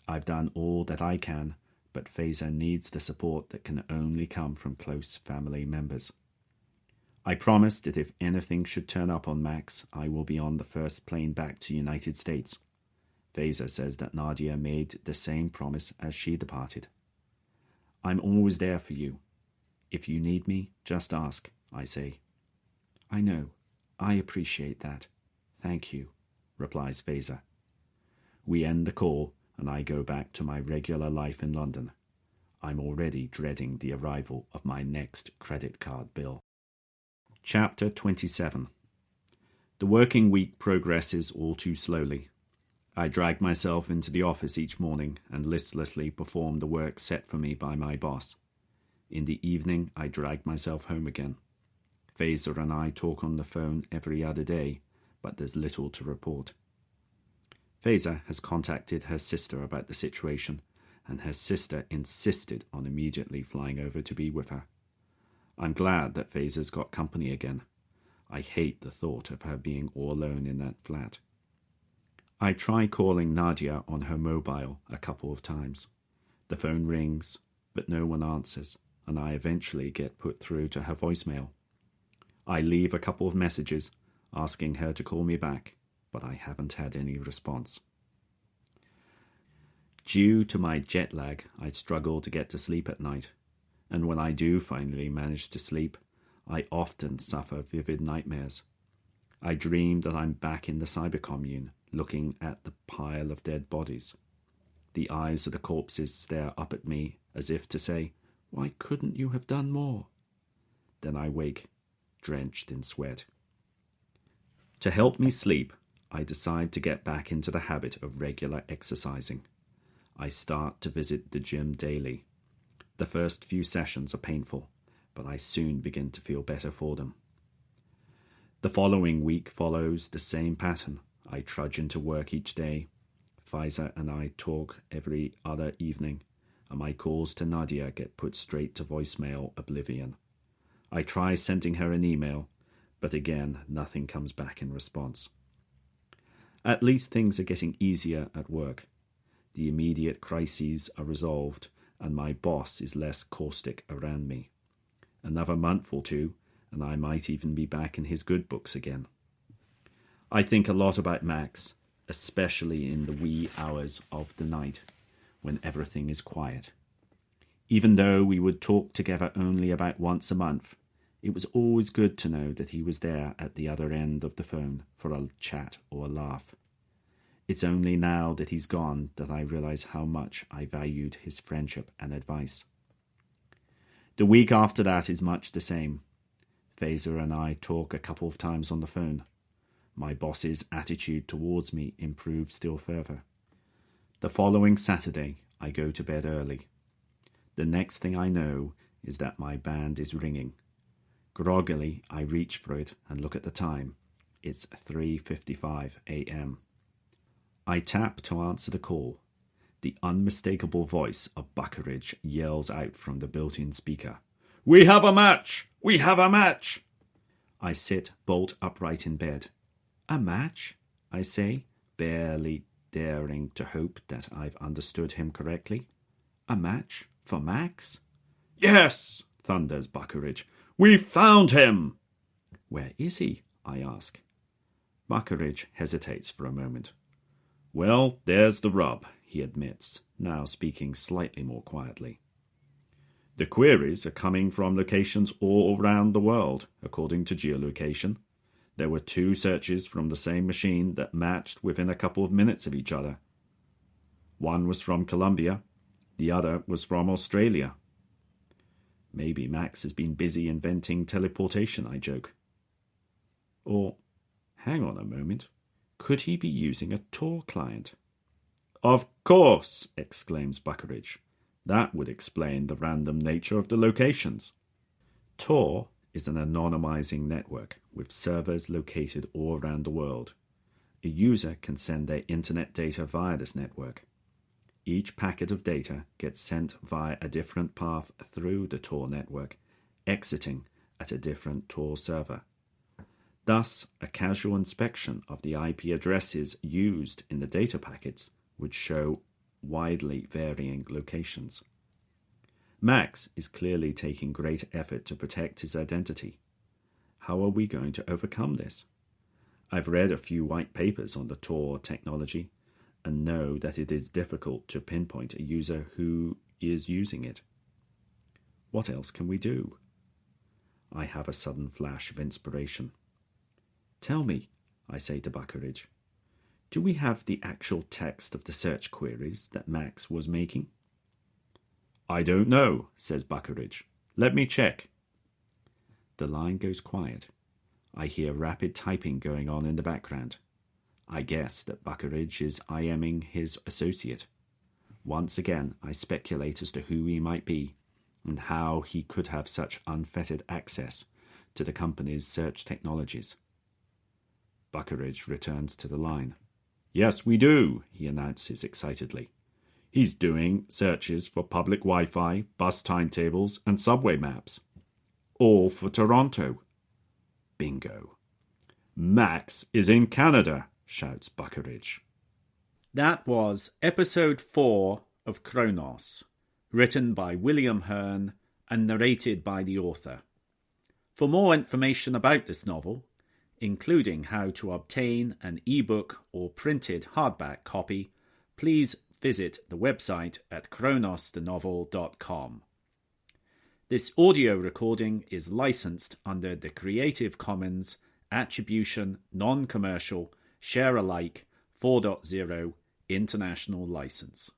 Speaker 1: I've done all that I can, but Faiza needs the support that can only come from close family members. I promise that if anything should turn up on Max, I will be on the first plane back to United States. Faiza says that Nadia made the same promise as she departed. I'm always there for you. If you need me, just ask, I say. I know. I appreciate that. Thank you, replies Faiza. We end the call and I go back to my regular life in London. I'm already dreading the arrival of my next credit card bill. Chapter 27. The working week progresses all too slowly. I drag myself into the office each morning and listlessly perform the work set for me by my boss. In the evening, I drag myself home again. Faiza and I talk on the phone every other day, but there's little to report. Faiza has contacted her sister about the situation, and her sister insisted on immediately flying over to be with her. I'm glad that Faiza's got company again. I hate the thought of her being all alone in that flat. I try calling Nadia on her mobile a couple of times. The phone rings, but no one answers, and I eventually get put through to her voicemail. I leave a couple of messages asking her to call me back, but I haven't had any response. Due to my jet lag, I struggle to get to sleep at night. And when I do finally manage to sleep, I often suffer vivid nightmares. I dream that I'm back in the cyber commune, looking at the pile of dead bodies. The eyes of the corpses stare up at me as if to say, "Why couldn't you have done more?" Then I wake, drenched in sweat. To help me sleep, I decide to get back into the habit of regular exercising. I start to visit the gym daily. The first few sessions are painful, but I soon begin to feel better for them. The following week follows the same pattern. I trudge into work each day. Faiza and I talk every other evening, and my calls to Nadia get put straight to voicemail oblivion. I try sending her an email, but again, nothing comes back in response. At least things are getting easier at work. The immediate crises are resolved, and my boss is less caustic around me. Another month or two, and I might even be back in his good books again. I think a lot about Max, especially in the wee hours of the night, when everything is quiet. Even though we would talk together only about once a month, it was always good to know that he was there at the other end of the phone for a chat or a laugh. It's only now that he's gone that I realize how much I valued his friendship and advice. The week after that is much the same. Faiza and I talk a couple of times on the phone. My boss's attitude towards me improves still further. The following Saturday, I go to bed early. The next thing I know is that my band is ringing. Groggily, I reach for it and look at the time. It's 3:55 a.m. I tap to answer the call. The unmistakable voice of Buckeridge yells out from the built-in speaker. "We have a match! We have a match!" I sit bolt upright in bed. "A match?" I say, barely daring to hope that I've understood him correctly. "A match? For Max?" "Yes!" thunders Buckeridge. "We've found him!" "Where is he?" I ask. Buckeridge hesitates for a moment. Well, there's the rub, he admits, now speaking slightly more quietly. The queries are coming from locations all around the world, according to geolocation. There were 2 searches from the same machine that matched within a couple of minutes of each other. One was from Colombia, the other was from Australia. Maybe Max has been busy inventing teleportation, I joke. Or, hang on a moment, could he be using a Tor client? Of course, exclaims Buckeridge. That would explain the random nature of the locations. Tor is an anonymizing network with servers located all around the world. A user can send their internet data via this network. Each packet of data gets sent via a different path through the Tor network, exiting at a different Tor server. Thus, a casual inspection of the IP addresses used in the data packets would show widely varying locations. Max is clearly taking great effort to protect his identity. How are we going to overcome this? I've read a few white papers on the Tor technology and know that it is difficult to pinpoint a user who is using it. What else can we do? I have a sudden flash of inspiration. Tell me, I say to Buckeridge, do we have the actual text of the search queries that Max was making? I don't know, says Buckeridge. Let me check. The line goes quiet. I hear rapid typing going on in the background. I guess that Buckeridge is IMing his associate. Once again, I speculate as to who he might be and how he could have such unfettered access to the company's search technologies. Buckeridge returns to the line. Yes, we do, he announces excitedly. He's doing searches for public Wi-Fi, bus timetables, and subway maps. All for Toronto. Bingo. Max is in Canada, shouts Buckeridge. That was episode 4 of CHRONOS, written by William Hearn and narrated by the author. For more information about this novel, including how to obtain an ebook or printed hardback copy, please visit the website at chronosthenovel.com. This audio recording is licensed under the Creative Commons Attribution Non-Commercial Share-alike 4.0 International License.